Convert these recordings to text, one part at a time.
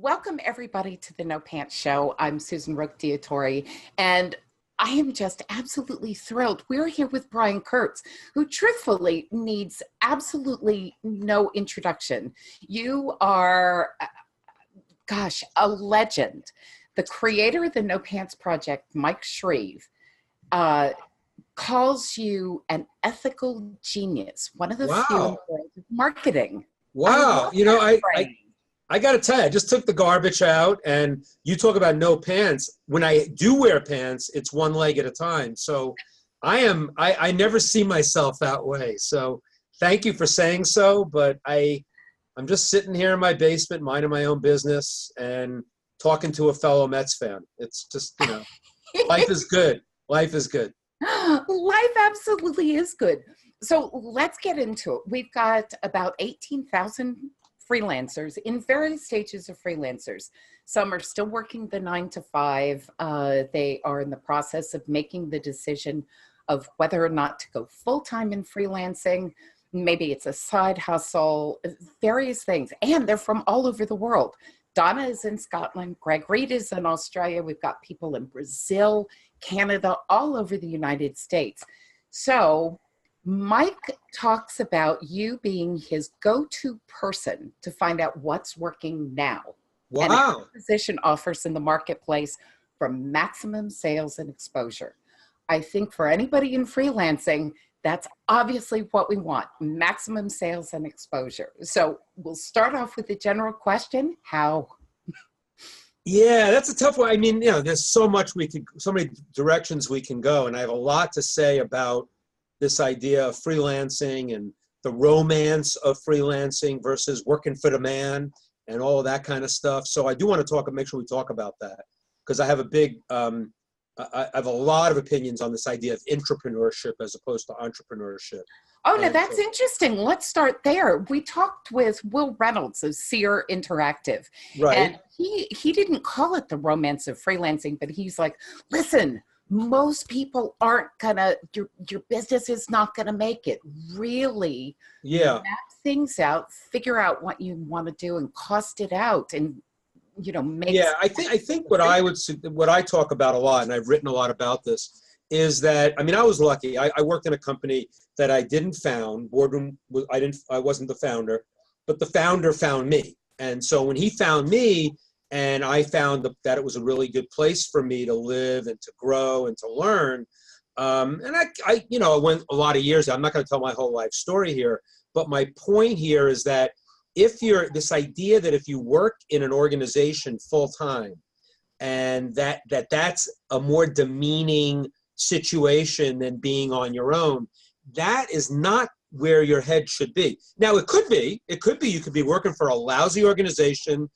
Welcome everybody to the No Pants Show. I'm Susan Roque-Diatori, and I am just absolutely thrilled. We're here with Brian Kurtz, who truthfully needs absolutely no introduction. You are, a legend. The creator of the No Pants Project, Mike Shreve, calls you an ethical genius, one of the few in the world of marketing. Wow. I got to tell you, I just took the garbage out, and you talk about no pants. When I do wear pants, it's one leg at a time. So I never see myself that way. So thank you for saying so. But I'm just sitting here in my basement, minding my own business and talking to a fellow Mets fan. It's just, life is good. Life is good. Life absolutely is good. So let's get into it. We've got about 18,000 freelancers in various stages of freelancers. Some are still working the 9 to 5. They are in the process of making the decision of whether or not to go full-time in freelancing. Maybe it's a side hustle, various things. And they're from all over the world. Donna is in Scotland. Greg Reed is in Australia. We've got people in Brazil, Canada, all over the United States. So Mike talks about you being his go-to person to find out what's working now. Wow. And acquisition offers in the marketplace for maximum sales and exposure. I think for anybody in freelancing, that's obviously what we want, maximum sales and exposure. So we'll start off with the general question, how? Yeah, that's a tough one. I mean, there's so many directions we can go, and I have a lot to say about this idea of freelancing and the romance of freelancing versus working for the man and all of that kind of stuff. So I do want to make sure we talk about that, because I have I have a lot of opinions on this idea of intrapreneurship as opposed to entrepreneurship. Oh, no, that's interesting. Let's start there. We talked with Will Reynolds of Seer Interactive. Right. And he didn't call it the romance of freelancing, but he's like, listen, most people aren't gonna, your business is not gonna make it. Really map things out, figure out what you want to do and cost it out and, make. Yeah, I think what I talk about a lot, and I've written a lot about this, is that, I was lucky. I worked in a company that I didn't found. I wasn't the founder, but the founder found me. And so when he found me, and I found that it was a really good place for me to live and to grow and to learn. And I went a lot of years. I'm not going to tell my whole life story here, but my point here is that this idea that if you work in an organization full time, and that's a more demeaning situation than being on your own, that is not where your head should be. Now, it could be you could be working for a lousy organization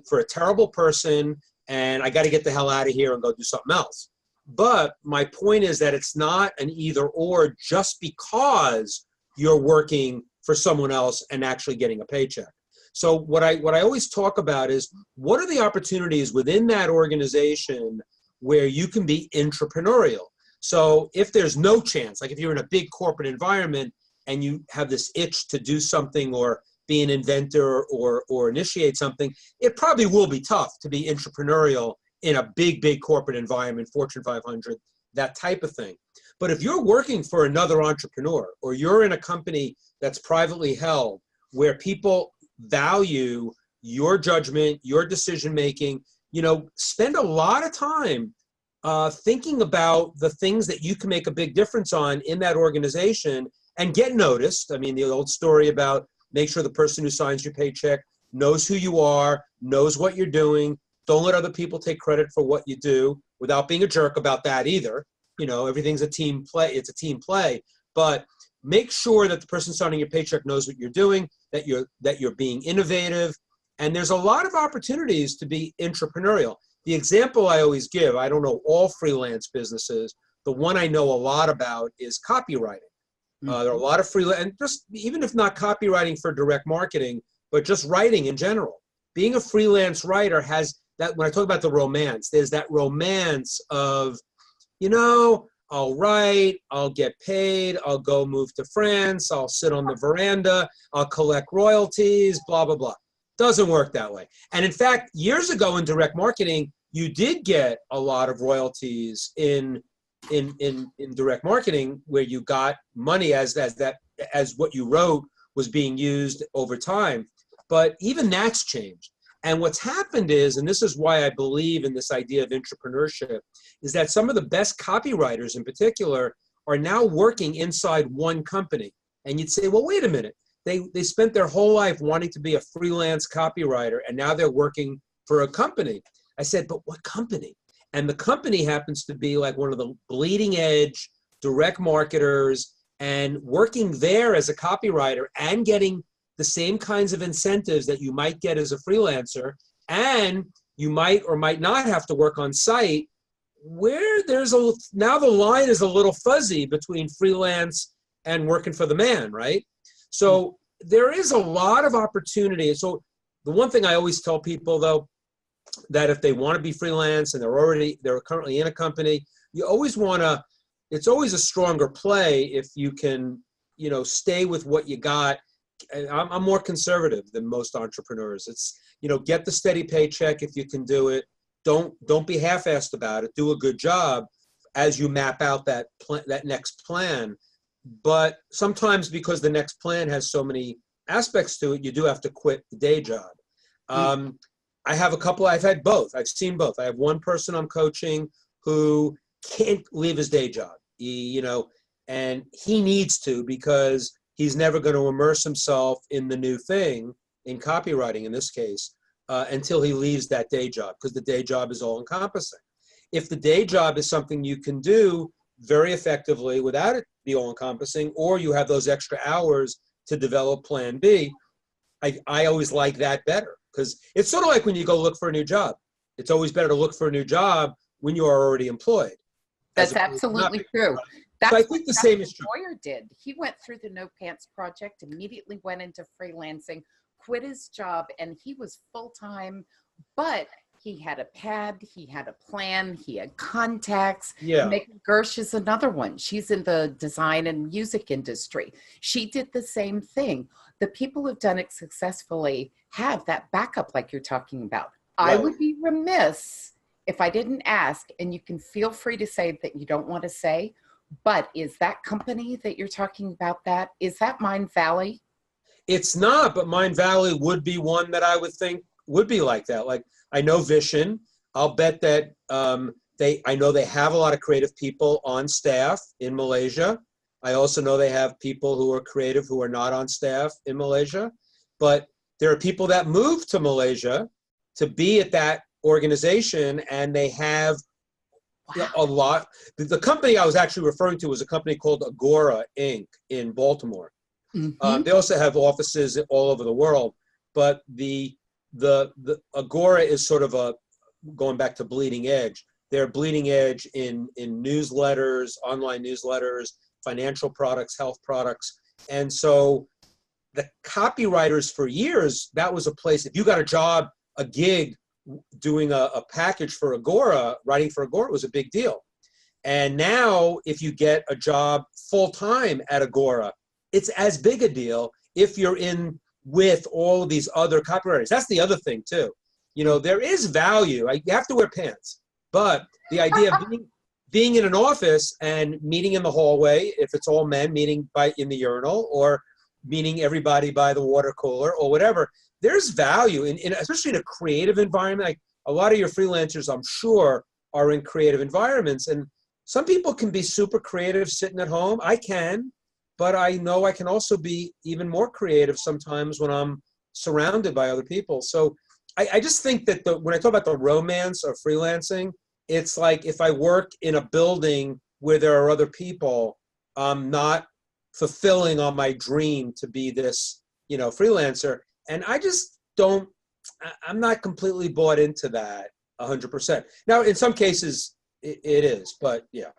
for a terrible person, and I got to get the hell out of here and go do something else. But my point is that it's not an either or just because you're working for someone else and actually getting a paycheck. So what I always talk about is, what are the opportunities within that organization where you can be intrapreneurial? So if there's no chance, like if you're in a big corporate environment and you have this itch to do something or be an inventor or initiate something, it probably will be tough to be entrepreneurial in a big corporate environment, Fortune 500, that type of thing. But if you're working for another entrepreneur, or you're in a company that's privately held where people value your judgment, your decision-making, spend a lot of time thinking about the things that you can make a big difference on in that organization and get noticed. I mean, the old story about make sure the person who signs your paycheck knows who you are, knows what you're doing. Don't let other people take credit for what you do without being a jerk about that either. Everything's a team play. It's a team play. But make sure that the person signing your paycheck knows what you're doing, that you're being innovative. And there's a lot of opportunities to be entrepreneurial. The example I always give, I don't know all freelance businesses. The one I know a lot about is copywriting. There are a lot of freelance, and just even if not copywriting for direct marketing, but just writing in general. Being a freelance writer has that, when I talk about the romance, there's that romance of, I'll write, I'll get paid, I'll go move to France, I'll sit on the veranda, I'll collect royalties, blah, blah, blah. Doesn't work that way. And in fact, years ago in direct marketing, you did get a lot of royalties in direct marketing, where you got money as what you wrote was being used over time. But even that's changed. And what's happened is, and this is why I believe in this idea of entrepreneurship, is that some of the best copywriters in particular are now working inside one company. And you'd say, well, wait a minute. They spent their whole life wanting to be a freelance copywriter, and now they're working for a company. I said, but what company? And the company happens to be like one of the bleeding edge direct marketers, and working there as a copywriter and getting the same kinds of incentives that you might get as a freelancer. And you might or might not have to work on site, where now the line is a little fuzzy between freelance and working for the man, right? So there is a lot of opportunity. So the one thing I always tell people, though, that if they want to be freelance and they're currently in a company, you always want to, it's always a stronger play if you can, stay with what you got. I'm more conservative than most entrepreneurs. It's, get the steady paycheck if you can do it. Don't be half-assed about it. Do a good job as you map out that next plan. But sometimes, because the next plan has so many aspects to it, you do have to quit the day job. I've had both. I've seen both. I have one person I'm coaching who can't leave his day job, and he needs to, because he's never going to immerse himself in the new thing, in copywriting in this case, until he leaves that day job, because the day job is all encompassing. If the day job is something you can do very effectively without it be all encompassing, or you have those extra hours to develop plan B, I always like that better, because it's sort of like when you go look for a new job. It's always better to look for a new job when you are already employed. That's absolutely true. That's so I think the same is true. Lawyer did. He went through the No Pants Project, immediately went into freelancing, quit his job, and he was full-time, but he had a pad, he had a plan, he had contacts. Yeah. Megan Gersh is another one. She's in the design and music industry. She did the same thing. The people who've done it successfully have that backup like you're talking about. Right. I would be remiss if I didn't ask, and you can feel free to say that you don't want to say, but is that company that you're talking about, is that Mind Valley? It's not, but Mind Valley would be one that I would think would be like that. Like, I know Vision. I'll bet that I know they have a lot of creative people on staff in Malaysia. I also know they have people who are creative who are not on staff in Malaysia. But there are people that move to Malaysia to be at that organization, and they have a lot. The company I was actually referring to was a company called Agora Inc. in Baltimore. Mm-hmm. They also have offices all over the world, but the Agora is sort of going back to bleeding edge. They're bleeding edge in newsletters, online newsletters, financial products, health products. And so the copywriters for years, that was a place, if you got a job, a gig, doing a package for Agora, writing for Agora was a big deal. And now if you get a job full-time at Agora, it's as big a deal if you're in with all of these other copywriters. That's the other thing too. There is value. You have to wear pants, but the idea of being in an office and meeting in the hallway, if it's all men, meeting in the urinal, or meeting everybody by the water cooler or whatever, there's value in especially in a creative environment. Like, a lot of your freelancers, I'm sure, are in creative environments, and some people can be super creative sitting at home. I can. But I know I can also be even more creative sometimes when I'm surrounded by other people. So I just think that when I talk about the romance of freelancing, it's like if I work in a building where there are other people, I'm not fulfilling on my dream to be this, freelancer. And I just I'm not completely bought into that 100%. Now, in some cases it is, but yeah.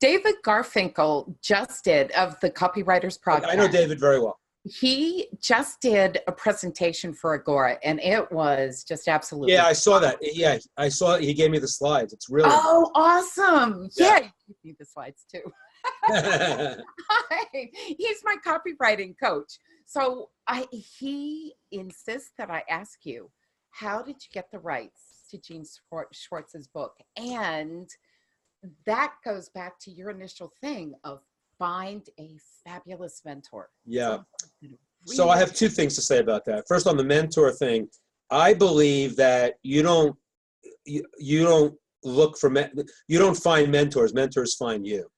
David Garfinkel just did, of the Copywriters Project. I know David very well. He just did a presentation for Agora, and it was just absolutely. Yeah, I saw that. Yeah, I saw it. He gave me the slides. It's really. Oh, awesome. Yeah, he gave me the slides too. He's my copywriting coach. So he insists that I ask you, how did you get the rights to Gene Schwartz's book? And that goes back to your initial thing of find a fabulous mentor. Yeah. Really So I have two things to say about that. First, on the mentor thing, I believe that you don't look for you don't find mentors. Mentors find you.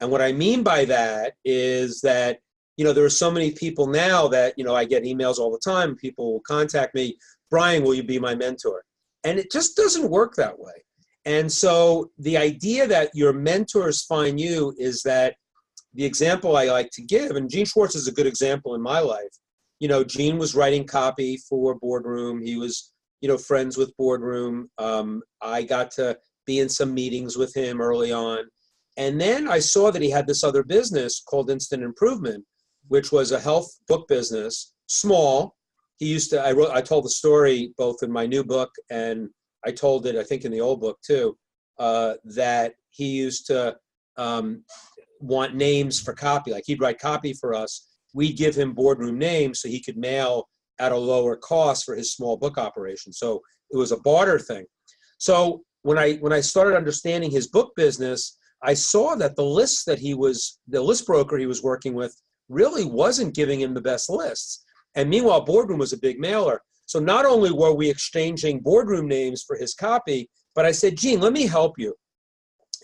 And what I mean by that is that, there are so many people now that, I get emails all the time. People will contact me, Brian, will you be my mentor? And it just doesn't work that way. And so the idea that your mentors find you is that the example I like to give, and Gene Schwartz is a good example in my life. Gene was writing copy for Boardroom. He was, friends with Boardroom. I got to be in some meetings with him early on. And then I saw that he had this other business called Instant Improvement, which was a health book business, small. I told the story both in my new book and I told it, I think, in the old book too, that he used to want names for copy. Like he'd write copy for us. We'd give him Boardroom names so he could mail at a lower cost for his small book operation. So it was a barter thing. So when I started understanding his book business, I saw that the list broker he was working with really wasn't giving him the best lists. And meanwhile, Boardroom was a big mailer. So not only were we exchanging Boardroom names for his copy, but I said, Gene, let me help you.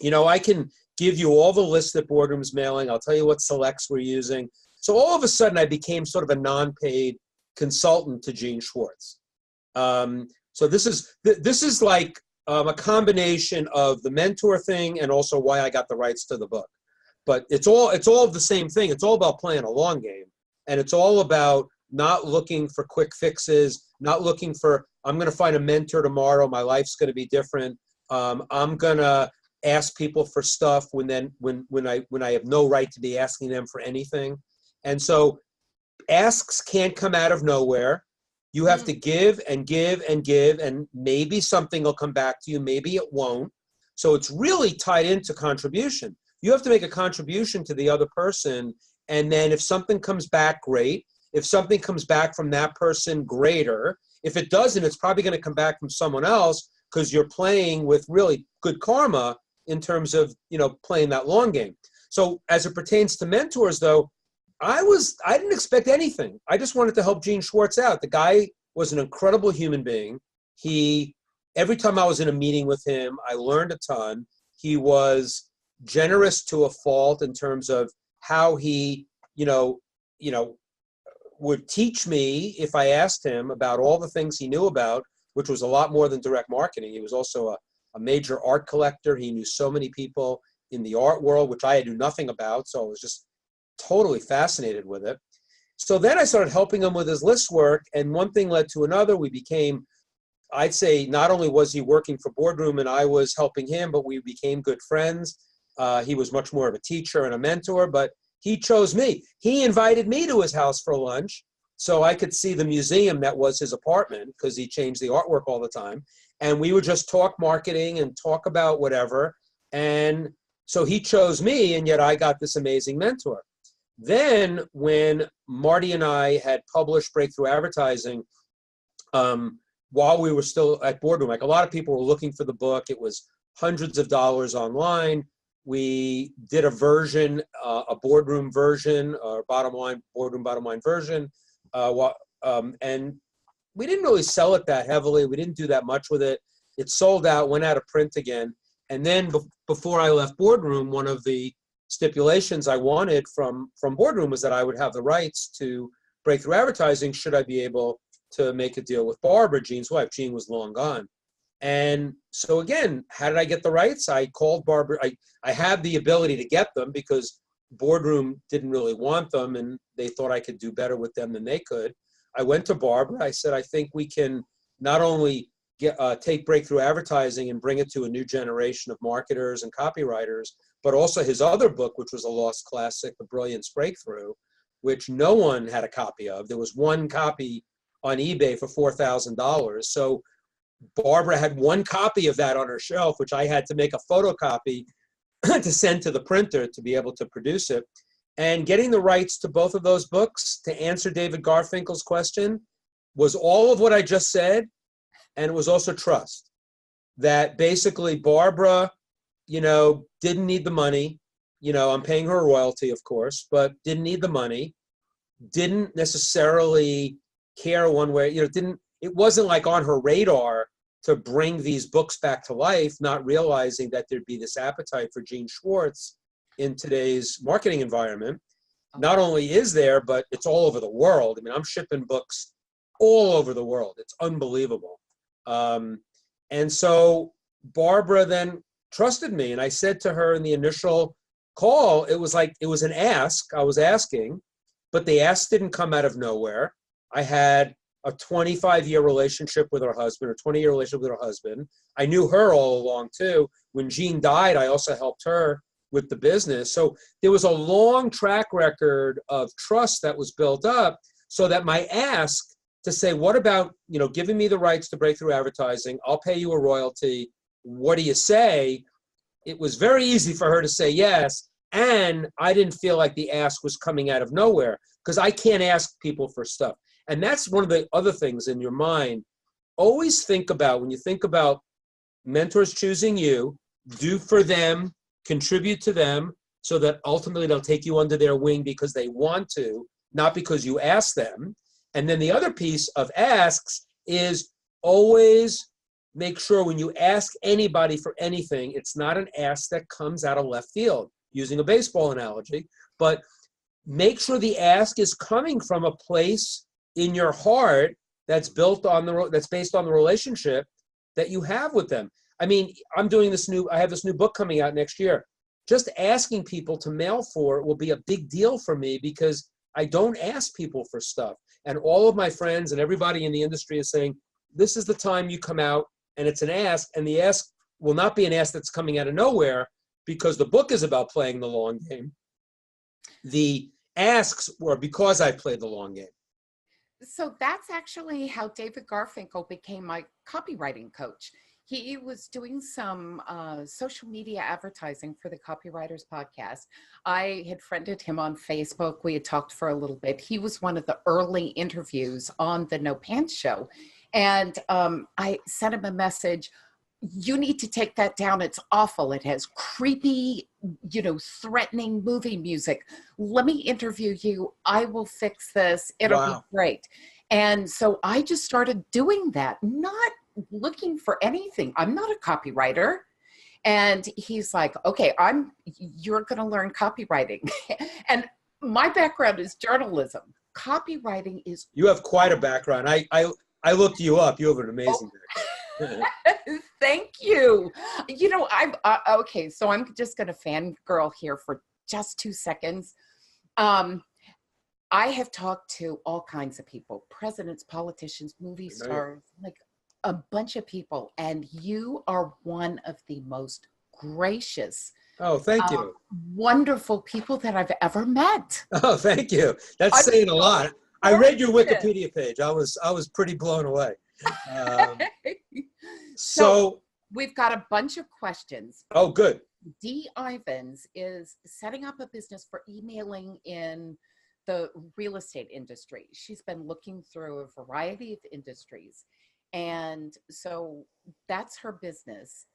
I can give you all the lists that Boardroom's mailing. I'll tell you what selects we're using. So all of a sudden, I became sort of a non-paid consultant to Gene Schwartz. So this is like a combination of the mentor thing and also why I got the rights to the book. But it's all the same thing. It's all about playing a long game, and it's all about not looking for quick fixes, not looking for, I'm going to find a mentor tomorrow, my life's going to be different. I'm going to ask people for stuff when I have no right to be asking them for anything. And so asks can't come out of nowhere. You have to give and give and give, and maybe something will come back to you, maybe it won't. So it's really tied into contribution. You have to make a contribution to the other person, and then if something comes back, great. If something comes back from that person, greater. If it doesn't, it's probably going to come back from someone else because you're playing with really good karma in terms of, playing that long game. So as it pertains to mentors, though, I didn't expect anything. I just wanted to help Gene Schwartz out. The guy was an incredible human being. Every time I was in a meeting with him, I learned a ton. He was generous to a fault in terms of how he, would teach me if I asked him about all the things he knew about, which was a lot more than direct marketing. He was also a major art collector. He knew so many people in the art world, which I knew nothing about. So I was just totally fascinated with it. So then I started helping him with his list work, and one thing led to another. We became, I'd say, not only was he working for Boardroom and I was helping him, but we became good friends. He was much more of a teacher and a mentor, but he chose me. He invited me to his house for lunch so I could see the museum that was his apartment because he changed the artwork all the time. And we would just talk marketing and talk about whatever. And so he chose me, and yet I got this amazing mentor. Then when Marty and I had published Breakthrough Advertising, while we were still at Boardroom, like a lot of people were looking for the book. It was hundreds of dollars online. We did a version, a Boardroom version, or Boardroom bottom line version. And we didn't really sell it that heavily. We didn't do that much with it. It sold out, went out of print again. And then before I left Boardroom, one of the stipulations I wanted from Boardroom was that I would have the rights to Breakthrough Advertising should I be able to make a deal with Barbara, Gene's wife. Gene was long gone. And so again, how did I get the rights? I called Barbara. I had the ability to get them because Boardroom didn't really want them and they thought I could do better with them than they could. I went to Barbara. I said, I think we can not only take Breakthrough Advertising and bring it to a new generation of marketers and copywriters, but also his other book, which was a lost classic, The Brilliance Breakthrough, which no one had a copy of. There was one copy on eBay for $4,000. So Barbara had one copy of that on her shelf, which I had to make a photocopy to send to the printer to be able to produce it. And getting the rights to both of those books to answer David Garfinkel's question was all of what I just said. And it was also trust. That basically Barbara, didn't need the money. I'm paying her a royalty, of course, but didn't need the money. Didn't necessarily care one way, it wasn't like on her radar to bring these books back to life, not realizing that there'd be this appetite for Gene Schwartz in today's marketing environment. Not only is there, but it's all over the world. I mean, I'm shipping books all over the world. It's unbelievable. And so Barbara then trusted me. And I said to her in the initial call, it was an ask. I was asking, but the ask didn't come out of nowhere. I had a 25-year relationship with her husband, or 20-year relationship with her husband. I knew her all along too. When Jean died, I also helped her with the business. So there was a long track record of trust that was built up, so that my ask to say, what about, giving me the rights to breakthrough advertising? I'll pay you a royalty. What do you say? It was very easy for her to say yes. And I didn't feel like the ask was coming out of nowhere, because I can't ask people for stuff. And that's one of the other things in your mind. Always think about, when you think about mentors choosing you, do for them, contribute to them, so that ultimately they'll take you under their wing because they want to, not because you ask them. And then the other piece of asks is always make sure when you ask anybody for anything, it's not an ask that comes out of left field, using a baseball analogy, but make sure the ask is coming from a place in your heart that's based on the relationship that you have with them. I mean, I have this new book coming out next year. Just asking people to mail for it will be a big deal for me, because I don't ask people for stuff. And all of my friends and everybody in the industry is saying, this is the time you come out, and it's an ask, and the ask will not be an ask that's coming out of nowhere, because the book is about playing the long game. The asks were because I played the long game. So that's actually how David Garfinkel became my copywriting coach. He was doing some social media advertising for the Copywriters Podcast. I had friended him on Facebook. We had talked for a little bit. He was one of the early interviews on the No Pants Show. And I sent him a message. You need to take that down. It's awful. It has creepy, threatening movie music. Let me interview you. I will fix this. It'll be great. And so I just started doing that, not looking for anything. I'm not a copywriter. And he's like, okay, you're going to learn copywriting. And my background is journalism. Copywriting is. You have quite a background. I looked you up. You have an amazing background. Thank you. Okay, so I'm just going to fangirl here for just 2 seconds. I have talked to all kinds of people, presidents, politicians, movie stars, like a bunch of people, and you are one of the most gracious, thank you, wonderful people that I've ever met. Oh, thank you. That's saying a lot. I read your Wikipedia page. I was pretty blown away. So we've got a bunch of questions. Oh, good. Dee Ivins is setting up a business for emailing in the real estate industry. She's been looking through a variety of industries. And so that's her business.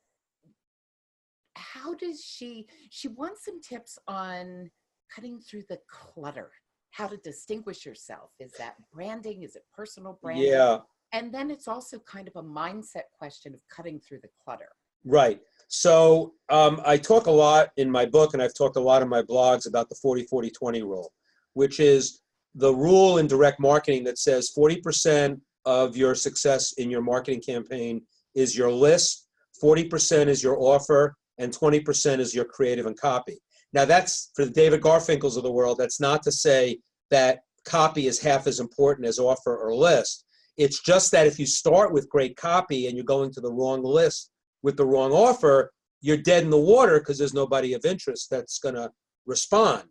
How does she wants some tips on cutting through the clutter, how to distinguish yourself. Is that branding? Is it personal branding? Yeah. And then it's also kind of a mindset question of cutting through the clutter. Right. So I talk a lot in my book, and I've talked a lot in my blogs about the 40-40-20 rule, which is the rule in direct marketing that says 40% of your success in your marketing campaign is your list, 40% is your offer, and 20% is your creative and copy. Now that's for the David Garfinkels of the world. That's not to say that copy is half as important as offer or list. It's just that if you start with great copy and you're going to the wrong list with the wrong offer, you're dead in the water because there's nobody of interest that's going to respond.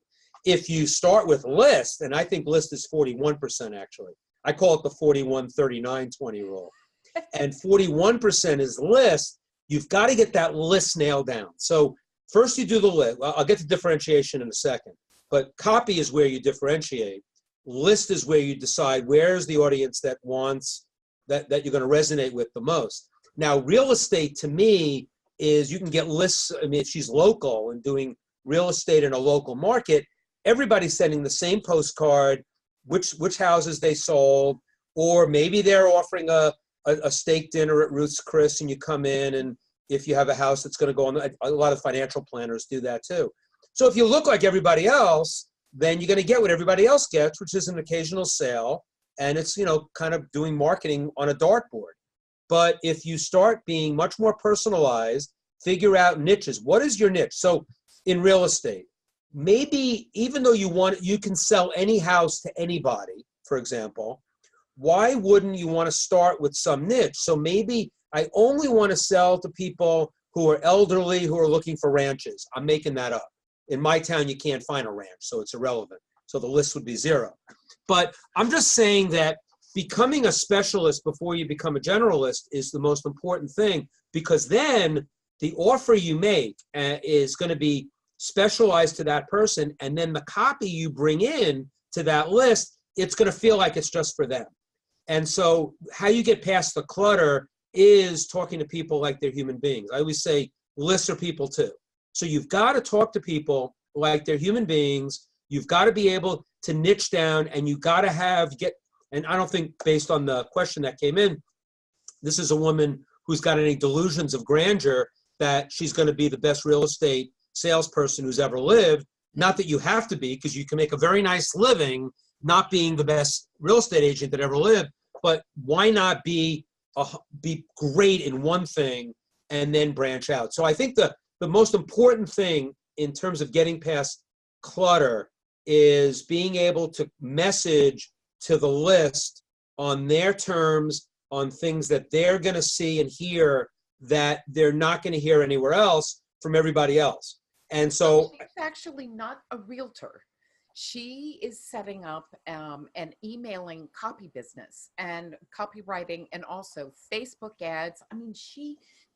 If you start with list, and I think list is 41% actually. I call it the 41-39-20 rule. And 41% is list. You've got to get that list nailed down. So first you do the list. I'll get to differentiation in a second. But copy is where you differentiate. List is where you decide where's the audience that wants, that you're going to resonate with the most. Now, real estate to me is you can get lists. I mean, if she's local and doing real estate in a local market, everybody's sending the same postcard, which houses they sold, or maybe they're offering a steak dinner at Ruth's Chris and you come in, and if you have a house that's going to go on, a lot of financial planners do that too. So if you look like everybody else, then you're going to get what everybody else gets, which is an occasional sale, and it's, you know, kind of doing marketing on a dartboard. But if you start being much more personalized, figure out niches. What is your niche? So in real estate, maybe even though you can sell any house to anybody, for example, why wouldn't you want to start with some niche? So maybe I only want to sell to people who are elderly, who are looking for ranches. I'm making that up. In my town, you can't find a ranch, so it's irrelevant. So the list would be 0. But I'm just saying that becoming a specialist before you become a generalist is the most important thing, because then the offer you make is going to be specialized to that person, and then the copy you bring in to that list, it's going to feel like it's just for them. And so how you get past the clutter is talking to people like they're human beings. I always say lists are people too. So you've got to talk to people like they're human beings. You've got to be able to niche down, and you've got to and I don't think, based on the question that came in, this is a woman who's got any delusions of grandeur that she's going to be the best real estate salesperson who's ever lived. Not that you have to be, because you can make a very nice living not being the best real estate agent that ever lived, but why not be great in one thing and then branch out? So I think the most important thing in terms of getting past clutter is being able to message to the list on their terms, on things that they're going to see and hear that they're not going to hear anywhere else from everybody else. And so she's actually not a realtor. She is setting up an emailing copy business and copywriting, and also Facebook ads. I mean,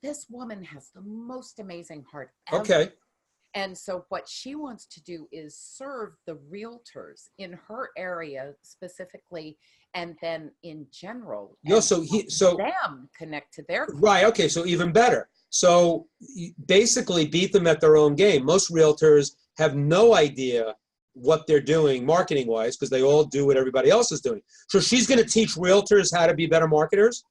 this woman has the most amazing heart ever. Okay. And so what she wants to do is serve the realtors in her area specifically, and then in general, So them connect to their clients. Right. Okay. So even better. So basically beat them at their own game. Most realtors have no idea what they're doing marketing wise, because they all do what everybody else is doing. So she's going to teach realtors how to be better marketers.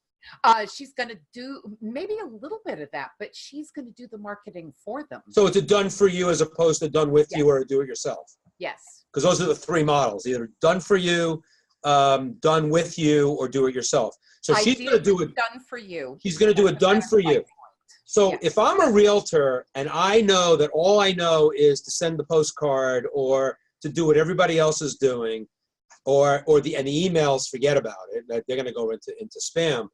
She's going to do maybe a little bit of that, but she's going to do the marketing for them. So it's a done for you as opposed to done with you, or a do it yourself. Yes. Because those are the 3 models: either done for you, done with you, or do it yourself. So she's going to do it done for you. She's going to do it done for you. So yes. If I'm a realtor and I know that all I know is to send the postcard or to do what everybody else is doing, and the emails, forget about it, that they're going to go into spam.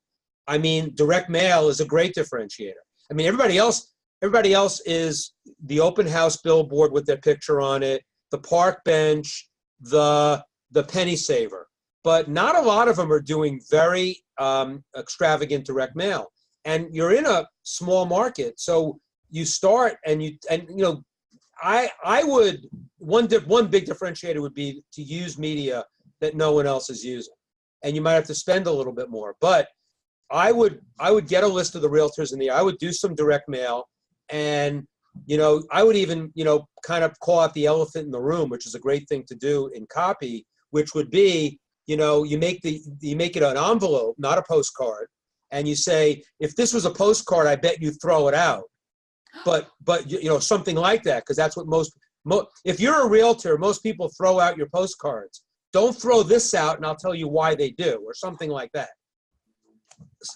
I mean, direct mail is a great differentiator. I mean, everybody else is the open house billboard with their picture on it, the park bench, the penny saver. But not a lot of them are doing very extravagant direct mail. And you're in a small market, so you start I would, one big differentiator would be to use media that no one else is using. And you might have to spend a little bit more, but I would get a list of the realtors in I would do some direct mail, and I would even kind of call out the elephant in the room, which is a great thing to do in copy, which would be you make it an envelope, not a postcard, and you say, if this was a postcard, I bet you'd throw it out, but something like that, because that's what if you're a realtor, most people throw out your postcards. Don't throw this out, and I'll tell you why they do, or something like that.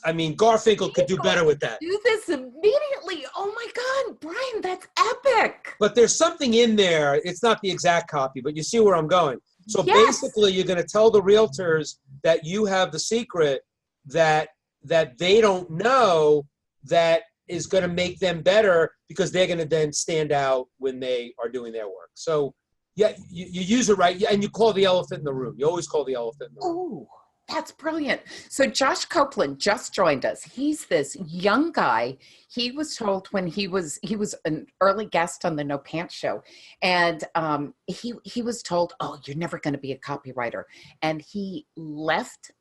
I mean, Garfinkel could do better with that. Do this immediately. Oh my God, Brian, that's epic. But there's something in there. It's not the exact copy, but you see where I'm going. So yes. Basically, you're going to tell the realtors that you have the secret that they don't know, that is going to make them better, because they're going to then stand out when they are doing their work. So yeah, you use it right, and you call the elephant in the room. You always call the elephant in the room. Ooh. That's brilliant. So Josh Copeland just joined us. He's this young guy. He was told when he was an early guest on the No Pants show, and he was told, "Oh, you're never going to be a copywriter," and he left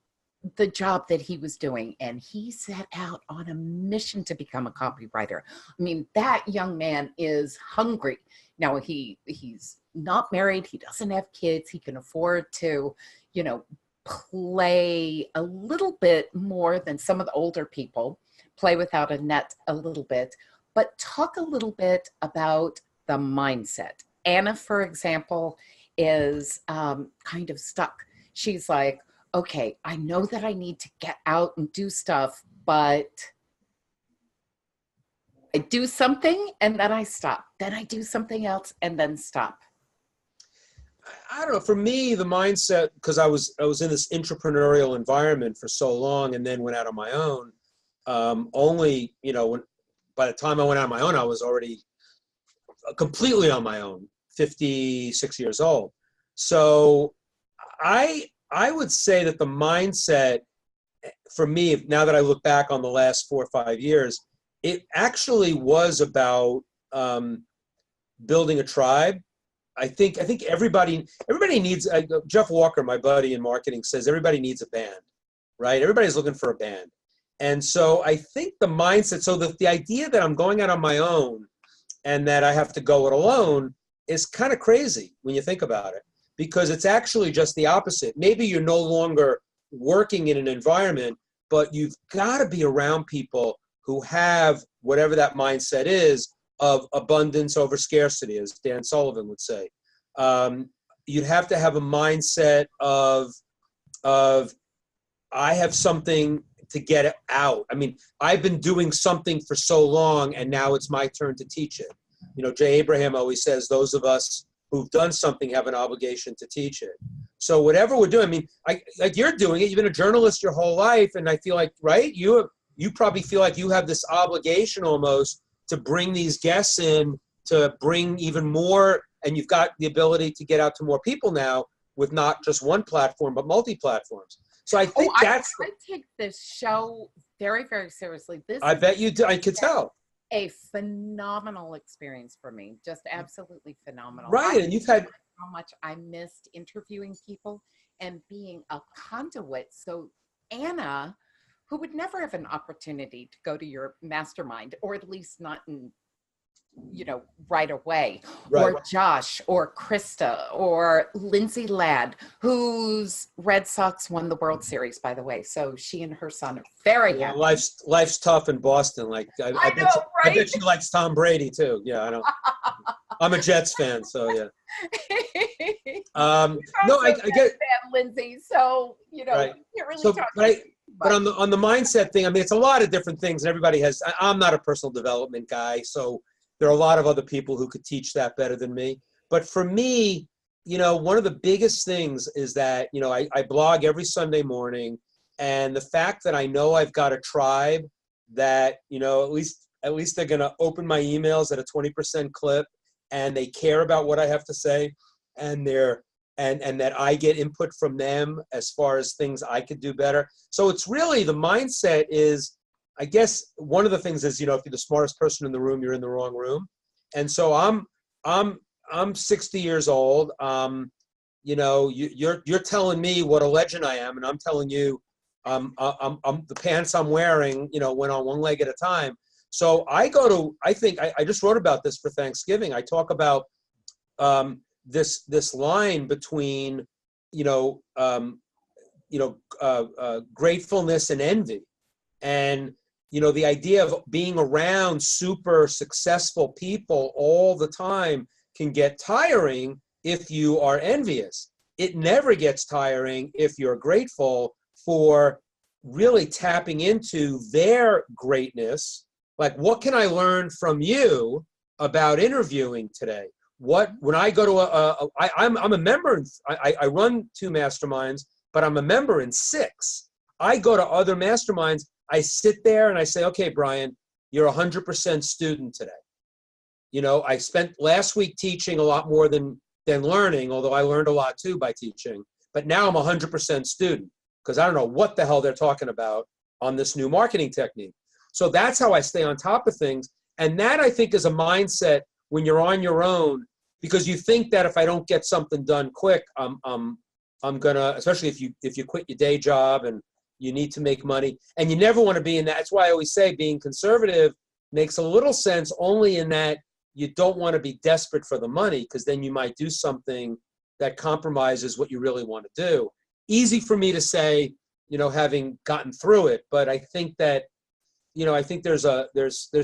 the job that he was doing and he set out on a mission to become a copywriter. I mean, that young man is hungry. Now he's not married, he doesn't have kids, he can afford to, you know, play a little bit more than some of the older people, play without a net a little bit, but talk a little bit about the mindset. Anna, for example, is kind of stuck. She's like, okay, I know that I need to get out and do stuff, but I do something and then I stop. Then I do something else and then stop. I don't know. For me, the mindset, because I was in this entrepreneurial environment for so long, and then went out on my own. Only, you know, by the time I went out on my own, I was already completely on my own, 56 years old. So I would say that the mindset for me, now that I look back on the last 4 or 5 years, it actually was about building a tribe. I think everybody needs, Jeff Walker, my buddy in marketing, says everybody needs a band, right? Everybody's looking for a band. And so I think the mindset, so the idea that I'm going out on my own and that I have to go it alone is kind of crazy when you think about it, because it's actually just the opposite. Maybe you're no longer working in an environment, but you've got to be around people who have whatever that mindset is of abundance over scarcity, as Dan Sullivan would say. You'd have to have a mindset of I have something to get it out. I mean, I've been doing something for so long, and now it's my turn to teach it. You know, Jay Abraham always says those of us who've done something have an obligation to teach it. So whatever we're doing, I mean, like you're doing it, you've been a journalist your whole life, and I feel like, right, you probably feel like you have this obligation almost to bring these guests in, to bring even more, and you've got the ability to get out to more people now with not just one platform, but multi-platforms. So I think I take this show very, very seriously. I bet you do. I could tell. A phenomenal experience for me, just absolutely phenomenal. Right, and you've had how much I missed interviewing people and being a conduit. So Anna, who would never have an opportunity to go to your mastermind, or at least not in, you know, right away, right. Or Josh, or Krista, or Lindsay Ladd, whose Red Sox won the World Series, by the way. So she and her son are very happy. Life's tough in Boston. Like I know, right? I bet she likes Tom Brady too. Yeah, I know. I'm a Jets fan, so yeah. No, I get Lindsay. So you know, right. you can't really so, talk. But on the mindset thing, I mean, it's a lot of different things, and everybody has. I'm not a personal development guy, so there are a lot of other people who could teach that better than me. But for me, you know, one of the biggest things is that, you know, I blog every Sunday morning, and the fact that I know I've got a tribe that, you know, at least they're going to open my emails at a 20% clip, and they care about what I have to say, and and that I get input from them as far as things I could do better. So it's really, the mindset is, I guess one of the things is, you know, if you're the smartest person in the room, you're in the wrong room. And so I'm 60 years old. You know, you're telling me what a legend I am, and I'm telling you, I'm the pants I'm wearing, you know, went on one leg at a time. So I think I just wrote about this for Thanksgiving. I talk about this line between, gratefulness and envy. And, you know, the idea of being around super successful people all the time can get tiring if you are envious. It never gets tiring if you're grateful for really tapping into their greatness. Like, what can I learn from you about interviewing today? When I go to I'm a member, I run 2 masterminds, but I'm a member in 6. I go to other masterminds, I sit there and I say, okay, Brian, you're 100% student today. You know, I spent last week teaching a lot more than learning, although I learned a lot too by teaching, but now I'm 100% student. because I don't know what the hell they're talking about on this new marketing technique. So that's how I stay on top of things. And that, I think, is a mindset when you're on your own, because you think that if I don't get something done quick, I'm gonna, especially if you quit your day job and you need to make money, and you never want to be in that. That's why I always say being conservative makes a little sense only in that you don't want to be desperate for the money, because then you might do something that compromises what you really want to do. Easy for me to say, having gotten through it, but I think that, I think there's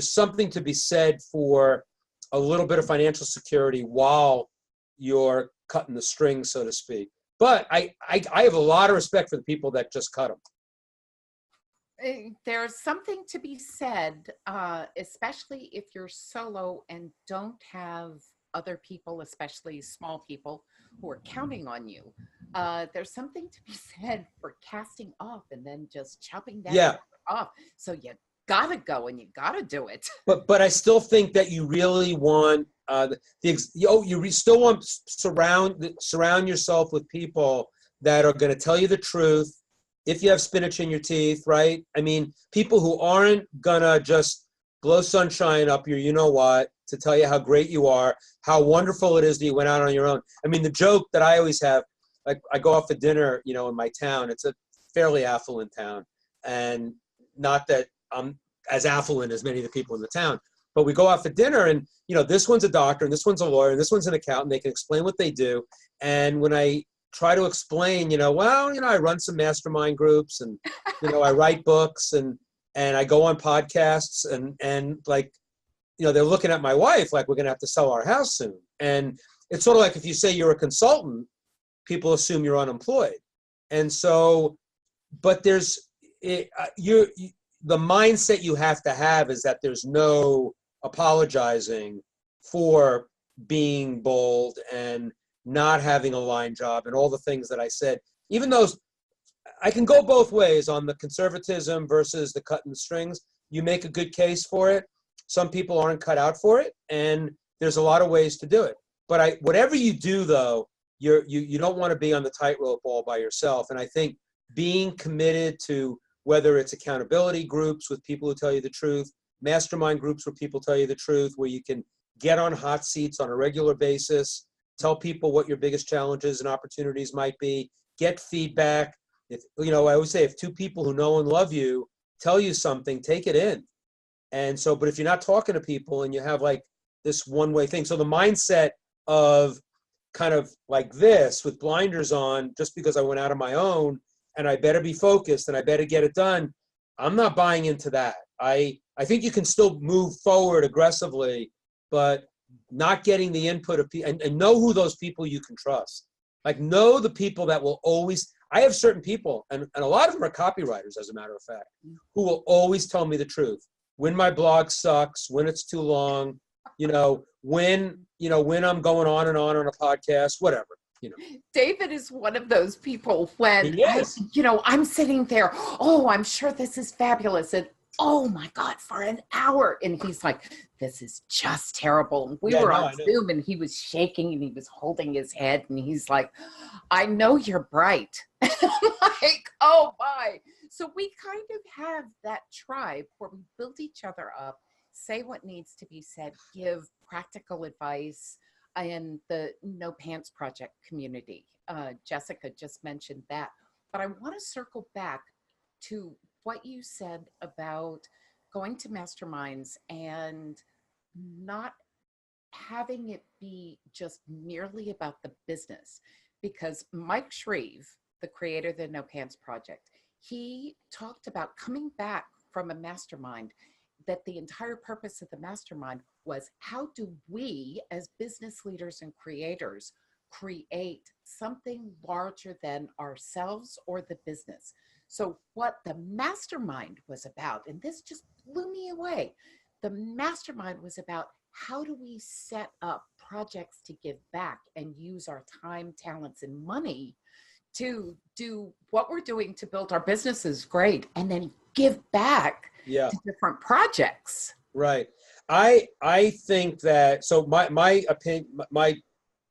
something to be said for a little bit of financial security while you're cutting the strings, so to speak. But I have a lot of respect for the people that just cut them. There's something to be said, especially if you're solo and don't have other people, especially small people, who are counting on you. There's something to be said for casting off and then just chopping that off. So you gotta go and you gotta do it. But I still think that you really want you still want to surround yourself with people that are going to tell you the truth. If you have spinach in your teeth, right? I mean, people who aren't gonna just blow sunshine up your, to tell you how great you are, how wonderful it is that you went out on your own. I mean, the joke that I always have, like, I go out for dinner, in my town. It's a fairly affluent town, and not that I'm as affluent as many of the people in the town, but we go out for dinner, and this one's a doctor, and this one's a lawyer, and this one's an accountant. They can explain what they do, and when I try to explain, I run some mastermind groups, and I write books, and I go on podcasts, and like, they're looking at my wife like we're gonna have to sell our house soon. And it's sort of like if you say you're a consultant, people assume you're unemployed. And so, but the mindset you have to have is that there's no apologizing for being bold and not having a line job and all the things that I said. Even though I can go both ways on the conservatism versus the cutting the strings. You make a good case for it. Some people aren't cut out for it, and there's a lot of ways to do it. But whatever you do, though, you don't want to be on the tightrope all by yourself. And I think being committed to, whether it's accountability groups with people who tell you the truth, mastermind groups where people tell you the truth, where you can get on hot seats on a regular basis, tell people what your biggest challenges and opportunities might be, get feedback. If I always say, if two people who know and love you tell you something, take it in. And so, but if you're not talking to people and you have like this one-way thing, so the mindset of kind of like this with blinders on, just because I went out on my own and I better be focused and I better get it done, I'm not buying into that. I think you can still move forward aggressively, but not getting the input of people, and know who those people you can trust. Like, know the people that will always, I have certain people, and a lot of them are copywriters, as a matter of fact, who will always tell me the truth. When my blog sucks, when it's too long, when I'm going on and on a podcast, whatever. David is one of those people when Yes. I'm sitting there, oh, I'm sure this is fabulous. And oh my God, for an hour. And he's like, this is just terrible. And we were on Zoom and he was shaking and he was holding his head and he's like, I know you're bright. And I'm like, oh my. So we kind of have that tribe where we build each other up, say what needs to be said, give practical advice. In the No Pants Project community. Jessica just mentioned that. But I want to circle back to what you said about going to masterminds and not having it be just merely about the business. Because Mike Shreve, the creator of the No Pants Project, he talked about coming back from a mastermind, that the entire purpose of the mastermind was, how do we as business leaders and creators create something larger than ourselves or the business? So what the mastermind was about, and this just blew me away, the mastermind was about, how do we set up projects to give back and use our time, talents, and money to do what we're doing to build our businesses great, and then give back to different projects. Right. I think that, so my opinion,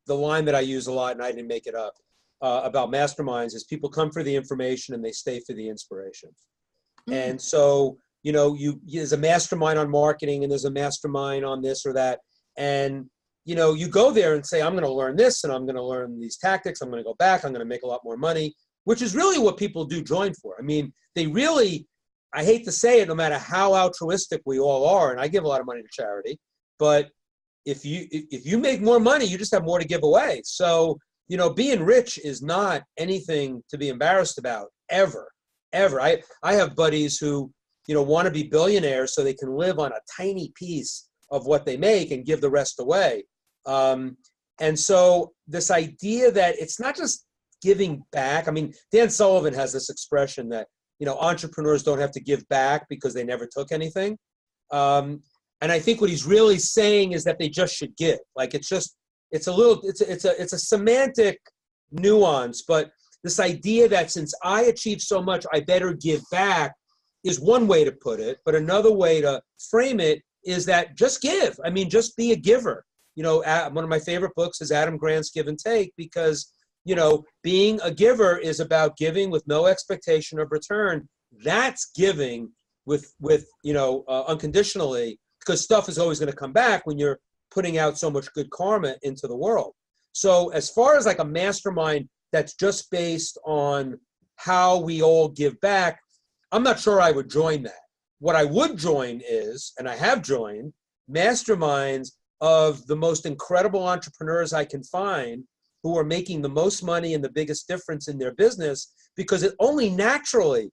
the line that I use a lot, and I didn't make it up, about masterminds is people come for the information and they stay for the inspiration. Mm. And so, there's a mastermind on marketing and there's a mastermind on this or that. And, you go there and say, I'm going to learn this and I'm going to learn these tactics. I'm going to go back. I'm going to make a lot more money, which is really what people do join for. I mean, they really, I hate to say it, no matter how altruistic we all are, and I give a lot of money to charity, but if you make more money, you just have more to give away. So, being rich is not anything to be embarrassed about, ever. I have buddies who, want to be billionaires so they can live on a tiny piece of what they make and give the rest away. And so this idea that it's not just giving back. I mean, Dan Sullivan has this expression that, entrepreneurs don't have to give back because they never took anything. And I think what he's really saying is that they just should give. Like, it's a semantic nuance, but this idea that since I achieved so much, I better give back is one way to put it. But another way to frame it is that just give. I mean, just be a giver. One of my favorite books is Adam Grant's Give and Take, because, being a giver is about giving with no expectation of return. That's giving with unconditionally, because stuff is always going to come back when you're putting out so much good karma into the world. So as far as like a mastermind that's just based on how we all give back, I'm not sure I would join that. What I would join is, and I have joined, masterminds of the most incredible entrepreneurs I can find who are making the most money and the biggest difference in their business, because it only naturally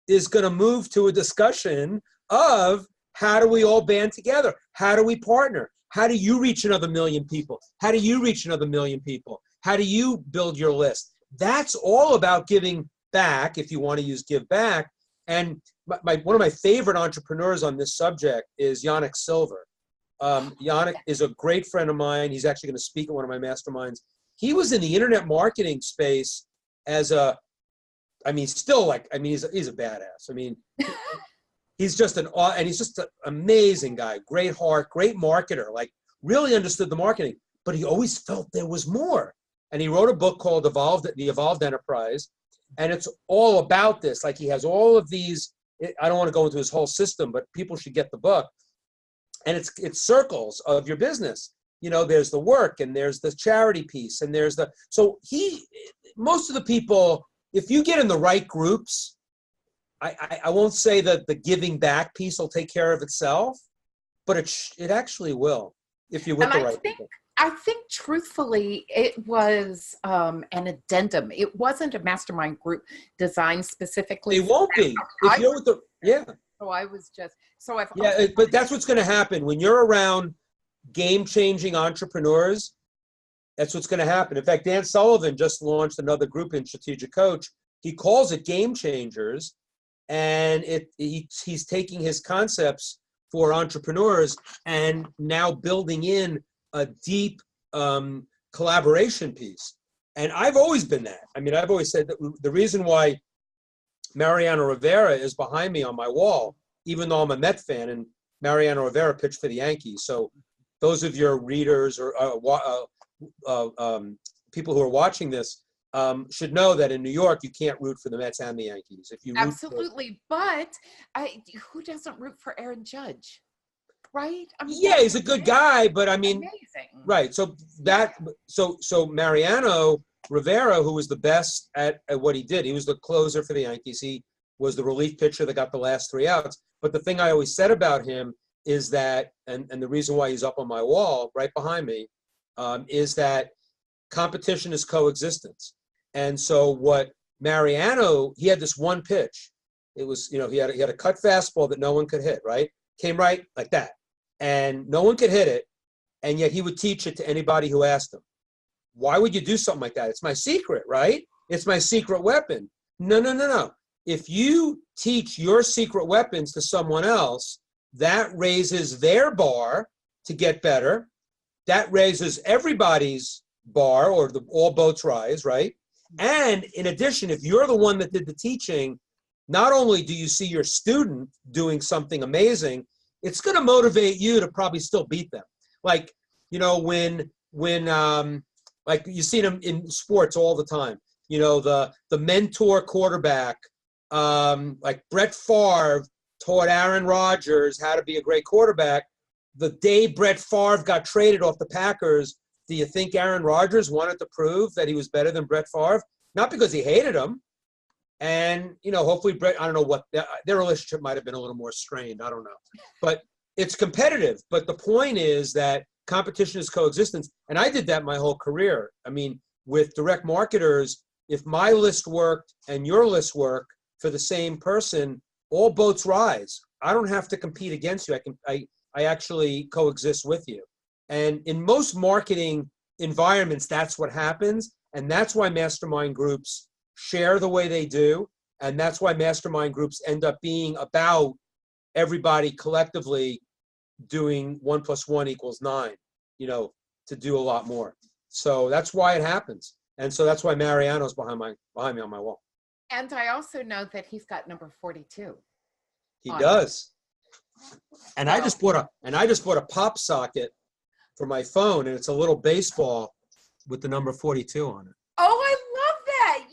is going to move to a discussion of how do we all band together? How do we partner? How do you reach another million people? How do you reach another million people? How do you build your list? That's all about giving back, if you want to use give back. And one of my favorite entrepreneurs on this subject is Yannick Silver. Yannick is a great friend of mine. He's actually going to speak at one of my masterminds. He was in the internet marketing space as he's a badass. I mean, he's just an amazing guy, great heart, great marketer, like really understood the marketing, but he always felt there was more. And he wrote a book called The Evolved Enterprise. And it's all about this. Like, he has all of these, I don't want to go into his whole system, but people should get the book. And it's circles of your business. There's the work and there's the charity piece and most of the people, if you get in the right groups, I won't say that the giving back piece will take care of itself, but it actually will if you're with the right people. I think truthfully, it was an addendum. It wasn't a mastermind group designed specifically. It won't be. If you're with So I was just, so I've. But that's what's going to happen when you're around game-changing entrepreneurs. That's what's going to happen. In fact, Dan Sullivan just launched another group in Strategic Coach. He calls it Game Changers, and he's taking his concepts for entrepreneurs and now building in a deep collaboration piece. And I've always been that. I mean, I've always said that the reason why Mariano Rivera is behind me on my wall, even though I'm a Met fan, and Mariano Rivera pitched for the Yankees. So those of your readers or people who are watching this should know that in New York, you can't root for the Mets and the Yankees. If you Absolutely. But who doesn't root for Aaron Judge? Right? I mean, yeah, he's a good guy, but I mean, amazing. Right. So Mariano Rivera, who was the best at what he did, he was the closer for the Yankees. He was the relief pitcher that got the last 3 outs. But the thing I always said about him is that, and the reason why he's up on my wall right behind me, is that competition is coexistence. And so what Mariano, he had this one pitch. It was, he had a cut fastball that no one could hit, right? Came right like that. And no one could hit it. And yet he would teach it to anybody who asked him. Why would you do something like that? It's my secret, right? It's my secret weapon. No. If you teach your secret weapons to someone else, that raises their bar to get better. That raises everybody's bar, or all boats rise, right? And in addition, if you're the one that did the teaching, not only do you see your student doing something amazing, it's going to motivate you to probably still beat them. Like, when like you see them in sports all the time. the mentor quarterback, like Brett Favre taught Aaron Rodgers how to be a great quarterback. The day Brett Favre got traded off the Packers, do you think Aaron Rodgers wanted to prove that he was better than Brett Favre? Not because he hated him. And, hopefully Brett, I don't know what, their relationship might have been a little more strained. I don't know. But it's competitive. But the point is that competition is coexistence. And I did that my whole career. I mean, with direct marketers, if my list worked and your list worked for the same person, all boats rise. I don't have to compete against you. I actually coexist with you. And in most marketing environments, that's what happens. And that's why mastermind groups share the way they do. And that's why mastermind groups end up being about everybody collectively doing 1 + 1 = 9, to do a lot more. So that's why it happens. And so that's why Mariano's behind me on my wall. And I also know that he's got number 42. He does. And I just bought a pop socket for my phone, and it's a little baseball with the number 42 on it. Oh, I love that.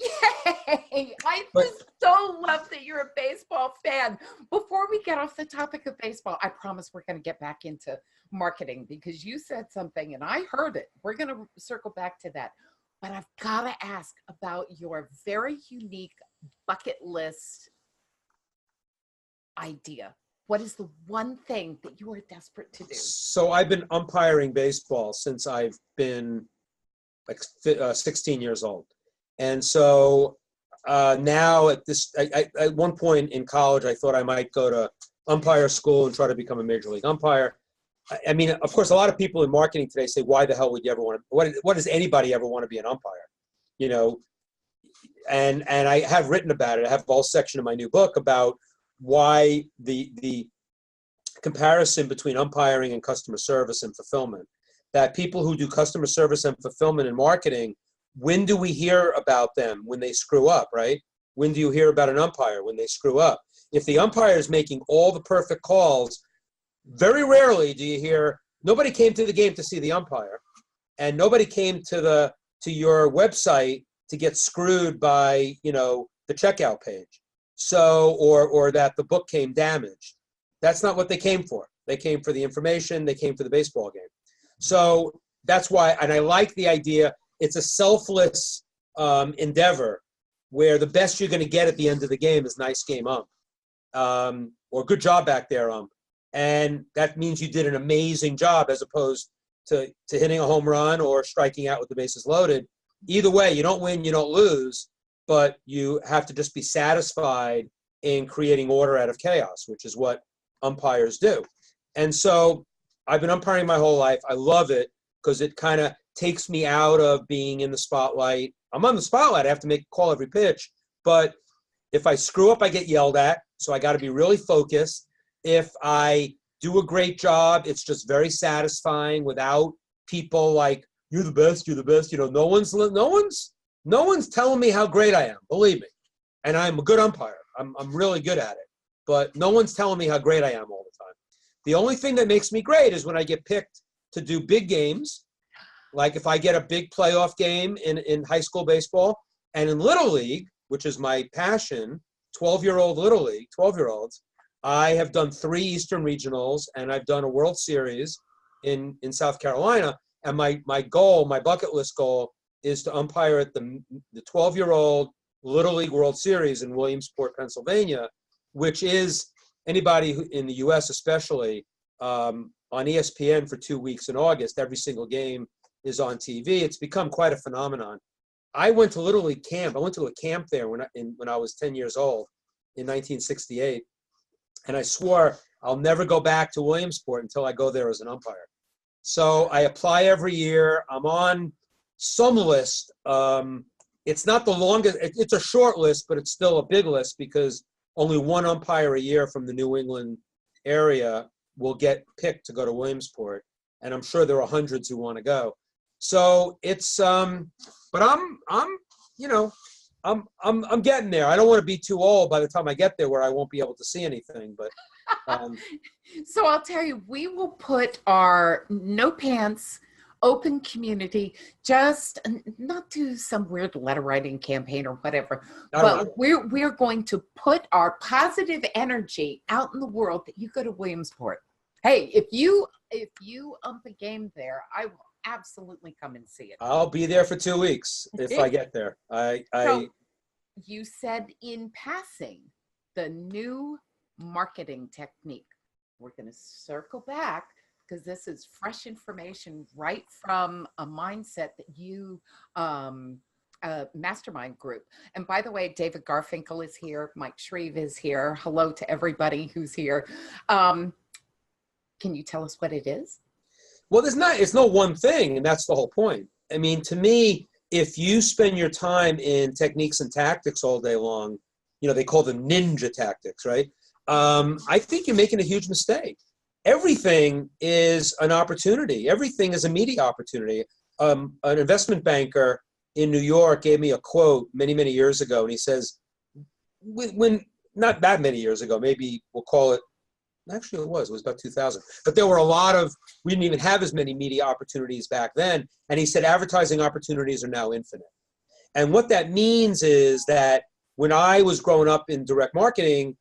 Yay. I just so love that you're a baseball fan. Before we get off the topic of baseball, I promise we're going to get back into marketing because you said something and I heard it. We're going to circle back to that. But I've got to ask about your very unique bucket list idea. What is the one thing that you are desperate to do? So I've been umpiring baseball since I've been like 16 years old. And so now at one point in college, I thought I might go to umpire school and try to become a major league umpire. I mean, of course, a lot of people in marketing today say, why the hell would you ever want to, what does anybody ever want to be an umpire? And I have written about it. I have a whole section in my new book about why the comparison between umpiring and customer service and fulfillment, that people who do customer service and fulfillment in marketing, when do we hear about them? When they screw up, right? When do you hear about an umpire? When they screw up. If the umpire is making all the perfect calls, very rarely do you hear, nobody came to the game to see the umpire, and nobody came to your website to get screwed by, the checkout page. So, or that the book came damaged. That's not what they came for. They came for the information. They came for the baseball game. So that's why, and I like the idea, it's a selfless endeavor where the best you're going to get at the end of the game is nice game ump, or good job back there ump. And that means you did an amazing job as opposed to hitting a home run or striking out with the bases loaded. Either way, you don't win, you don't lose, but you have to just be satisfied in creating order out of chaos, which is what umpires do. And so I've been umpiring my whole life. I love it because it kind of takes me out of being in the spotlight. I'm on the spotlight. I have to make a call every pitch. But if I screw up, I get yelled at. So I got to be really focused. If I do a great job, it's just very satisfying without people like, you're the best, you're the best. No one's telling me how great I am, believe me. And I'm a good umpire. I'm really good at it. But no one's telling me how great I am all the time. The only thing that makes me great is when I get picked to do big games. Like if I get a big playoff game in high school baseball, and in Little League, which is my passion, 12-year-old Little League, 12-year-olds, I have done 3 Eastern Regionals, and I've done a World Series in South Carolina. And my goal, my bucket list goal, is to umpire at the 12-year-old Little League World Series in Williamsport, Pennsylvania, which is anybody who, in the U.S. especially, on ESPN for 2 weeks in August. Every single game is on TV. It's become quite a phenomenon. I went to Little League camp. I went to a camp there when I was 10 years old in 1968, and I swore I'll never go back to Williamsport until I go there as an umpire. So I apply every year. I'm on some list. It's not the longest. It's a short list, but it's still a big list because only one umpire a year from the New England area will get picked to go to Williamsport, and I'm sure there are hundreds who want to go. So it's but I'm getting there. I don't want to be too old by the time I get there where I won't be able to see anything. But so I'll tell you, we will put our no pants, open community, just not do some weird letter writing campaign or whatever, but we're going to put our positive energy out in the world that you go to Williamsport. Hey, if you ump a game there, I will absolutely come and see it. I'll be there for 2 weeks if I get there. So you said in passing the new marketing technique. We're going to circle back because this is fresh information right from a mindset that you mastermind group. And by the way, David Garfinkel is here. Mike Shreve is here. Hello to everybody who's here. Can you tell us what it is? Well, it's no one thing, and that's the whole point. I mean, to me, if you spend your time in techniques and tactics all day long, they call them ninja tactics, right? I think you're making a huge mistake. Everything is an opportunity. Everything is a media opportunity. An investment banker in New York gave me a quote many, many years ago, and he says, when not that many years ago, maybe we'll call it, actually it was about 2000, but there were we didn't even have as many media opportunities back then. And he said, advertising opportunities are now infinite. And what that means is that when I was growing up in direct marketing,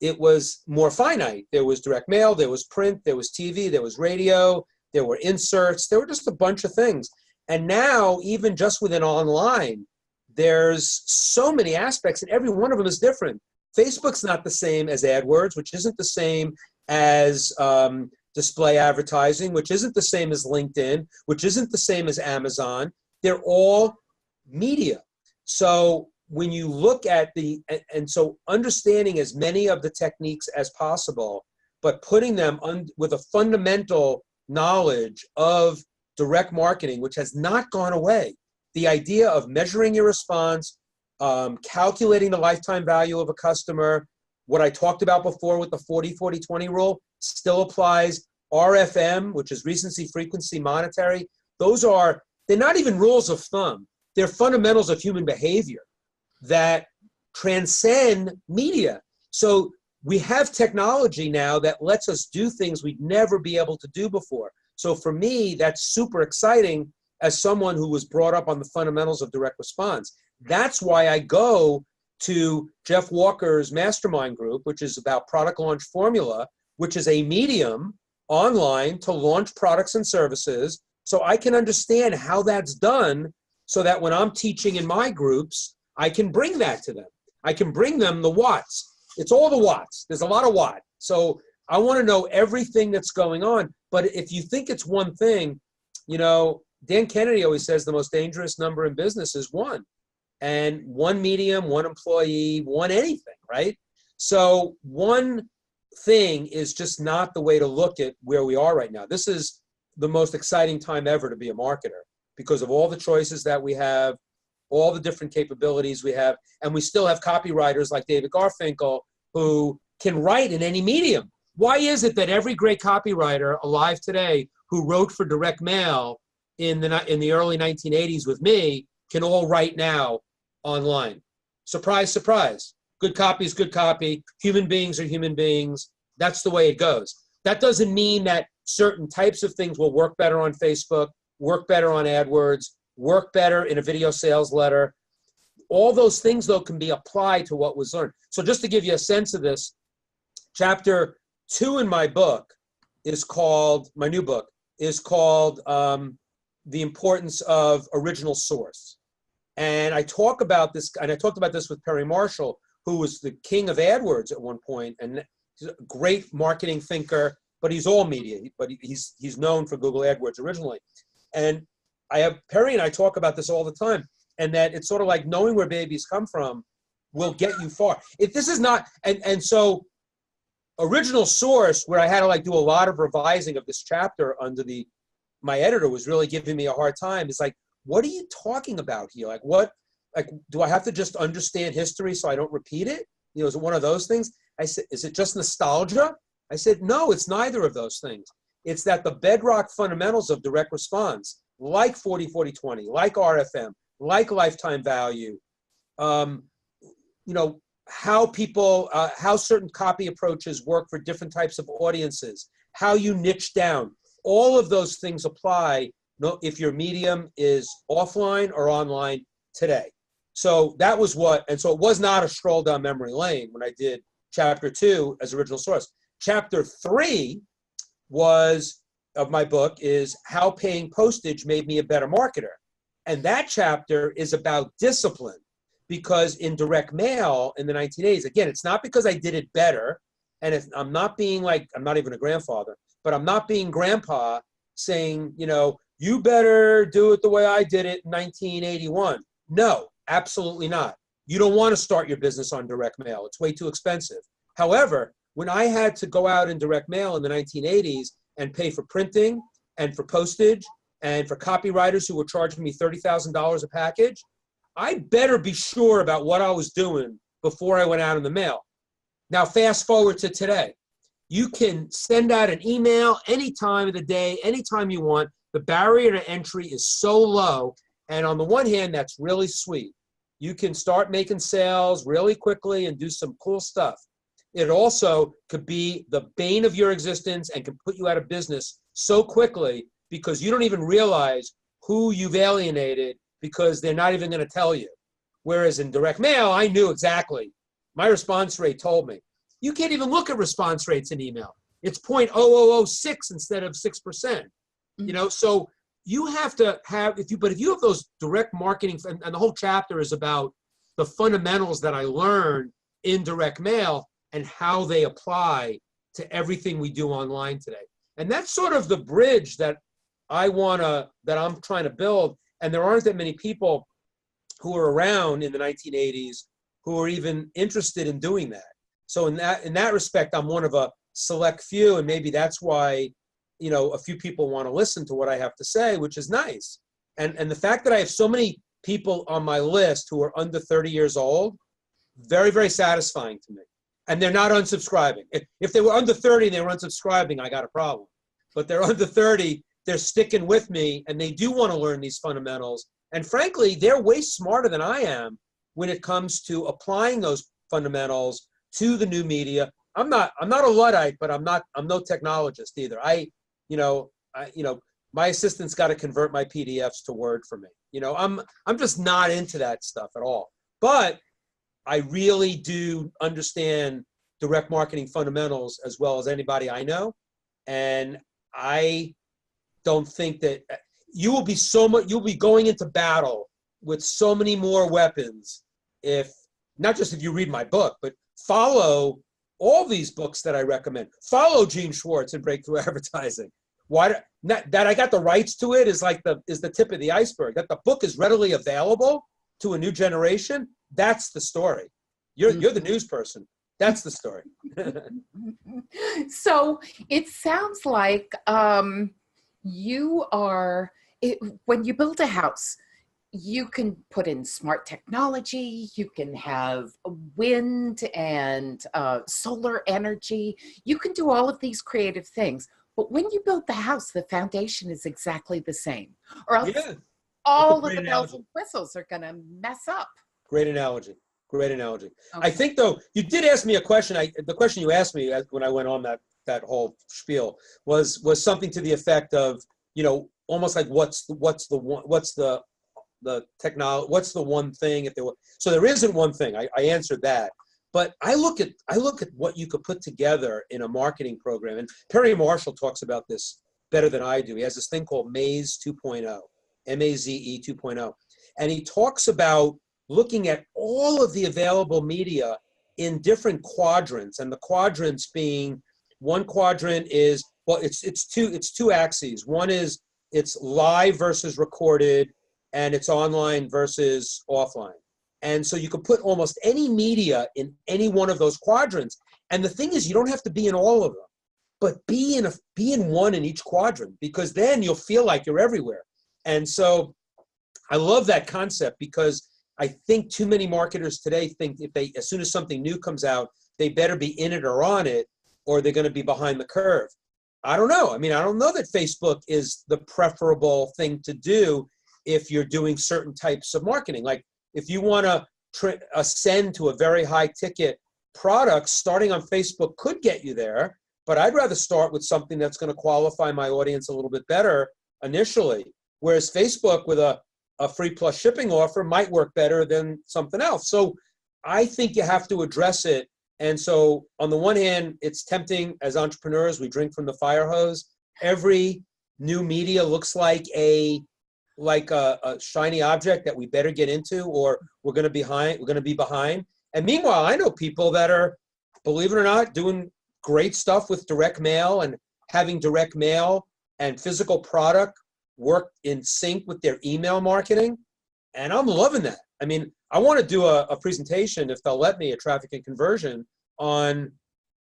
it was more finite. There was direct mail, there was print, there was TV, there was radio, there were inserts, there were just a bunch of things. And now, even just within online, there's so many aspects, and every one of them is different. Facebook's not the same as AdWords, which isn't the same as display advertising, which isn't the same as LinkedIn, which isn't the same as Amazon. They're all media. So when you look at so understanding as many of the techniques as possible, but putting them with a fundamental knowledge of direct marketing, which has not gone away. The idea of measuring your response, calculating the lifetime value of a customer, what I talked about before with the 40-40-20 rule still applies. RFM, which is recency, frequency, monetary, they're not even rules of thumb. They're fundamentals of human behavior that transcend media. So we have technology now that lets us do things we'd never be able to do before. So for me, that's super exciting as someone who was brought up on the fundamentals of direct response. That's why I go to Jeff Walker's mastermind group, which is about product launch formula, which is a medium online to launch products and services. So I can understand how that's done so that when I'm teaching in my groups, I can bring that to them. I can bring them the watts. It's all the watts. There's a lot of watt. So I want to know everything that's going on. But if you think it's one thing, Dan Kennedy always says the most dangerous number in business is one. And one medium, one employee, one anything, right? So one thing is just not the way to look at where we are right now. This is the most exciting time ever to be a marketer because of all the choices that we have, all the different capabilities we have, and we still have copywriters like David Garfinkel who can write in any medium. Why is it that every great copywriter alive today who wrote for direct mail in the early 1980s with me can all write now online? Surprise, surprise. Good copy is good copy. Human beings are human beings. That's the way it goes. That doesn't mean that certain types of things will work better on Facebook, work better on AdWords, work better in a video sales letter. All those things, though, can be applied to what was learned. So just to give you a sense of this, chapter 2 in my book my new book is called The Importance of Original Source. And I talk about this, and I talked about this with Perry Marshall, who was the king of AdWords at one point, and he's a great marketing thinker, but he's all media, but he's known for Google AdWords originally. And Perry and I talk about this all the time, and that it's sort of like knowing where babies come from will get you far. If this is not, and so original source, where I had to do a lot of revising of this chapter under my editor was really giving me a hard time. It's like, what are you talking about here? Do I have to just understand history so I don't repeat it? Is it one of those things? I said, is it just nostalgia? I said, no, it's neither of those things. It's that the bedrock fundamentals of direct response, like 40-40-20, like RFM, like lifetime value, how certain copy approaches work for different types of audiences, how you niche down, all of those things apply no, if your medium is offline or online today. So that was and so it was not a stroll down memory lane when I did chapter 2 as original source. Chapter 3 of my book is how paying postage made me a better marketer. And that chapter is about discipline, because in direct mail in the 1980s, again, it's not because I did it better. And I'm not being I'm not even a grandfather, but I'm not being grandpa saying, you better do it the way I did it in 1981. No, absolutely not. You don't want to start your business on direct mail. It's way too expensive. However, when I had to go out in direct mail in the 1980s and pay for printing and for postage and for copywriters who were charging me $30,000 a package, I better be sure about what I was doing before I went out in the mail. Now, fast forward to today. You can send out an email any time of the day, anytime you want. The barrier to entry is so low. And on the one hand, that's really sweet. You can start making sales really quickly and do some cool stuff. It also could be the bane of your existence and can put you out of business so quickly because you don't even realize who you've alienated because they're not even going to tell you. Whereas in direct mail, I knew exactly. My response rate told me. You can't even look at response rates in email. It's 0.0006 instead of 6%. So you have to have, if you have those direct marketing, and the whole chapter is about the fundamentals that I learned in direct mail and how they apply to everything we do online today. And that's sort of the bridge that I'm trying to build. And there aren't that many people who were around in the 1980s who are even interested in doing that. So in that respect, I'm one of a select few, and maybe that's why, a few people want to listen to what I have to say, which is nice. And the fact that I have so many people on my list who are under 30 years old, very, very satisfying to me. And they're not unsubscribing. If they were under 30 and they were unsubscribing, I got a problem. But they're under 30, they're sticking with me, and they do want to learn these fundamentals. And frankly, they're way smarter than I am when it comes to applying those fundamentals to the new media. I'm not a Luddite, but I'm no technologist either. My assistant's got to convert my PDFs to Word for me. I'm just not into that stuff at all. But I really do understand direct marketing fundamentals as well as anybody I know. And I don't think that you'll be going into battle with so many more weapons not just if you read my book, but follow all these books that I recommend. Follow Gene Schwartz in Breakthrough Advertising. That I got the rights to it is the tip of the iceberg. That the book is readily available to a new generation. That's the story. You're the news person. That's the story. So it sounds like when you build a house, you can put in smart technology, you can have wind and solar energy. You can do all of these creative things. But when you build the house, the foundation is exactly the same. Or else all of the bells and whistles are going to mess up. Great analogy. Okay. I think, though, you did ask me a question. The question you asked me when I went on that whole spiel was something to the effect of, almost like what's the one thing if there were. So there isn't one thing. I answered that. But I look at what you could put together in a marketing program. And Perry Marshall talks about this better than I do. He has this thing called Maze 2.0, M-A-Z-E 2.0. And he talks about looking at all of the available media in different quadrants. And the quadrants being, one quadrant is, it's two axes. One is it's live versus recorded, and it's online versus offline. And so you could put almost any media in any one of those quadrants. And the thing is, you don't have to be in all of them, but be in one in each quadrant, because then you'll feel like you're everywhere. And so I love that concept, because I think too many marketers today think as soon as something new comes out, they better be in it or on it, or they're going to be behind the curve. I don't know. I don't know that Facebook is the preferable thing to do if you're doing certain types of marketing. Like, if you want to ascend to a very high ticket product, starting on Facebook could get you there, but I'd rather start with something that's going to qualify my audience a little bit better initially. whereas Facebook with a free plus shipping offer might work better than something else. So I think you have to address it. And so on the one hand, it's tempting as entrepreneurs, we drink from the fire hose. Every new media looks like a shiny object that we better get into, or we're going to be behind. And meanwhile, I know people that are, believe it or not, doing great stuff with direct mail and having direct mail and physical product work in sync with their email marketing. And I'm loving that. I mean, I want to do a presentation, if they'll let me, a traffic and conversion on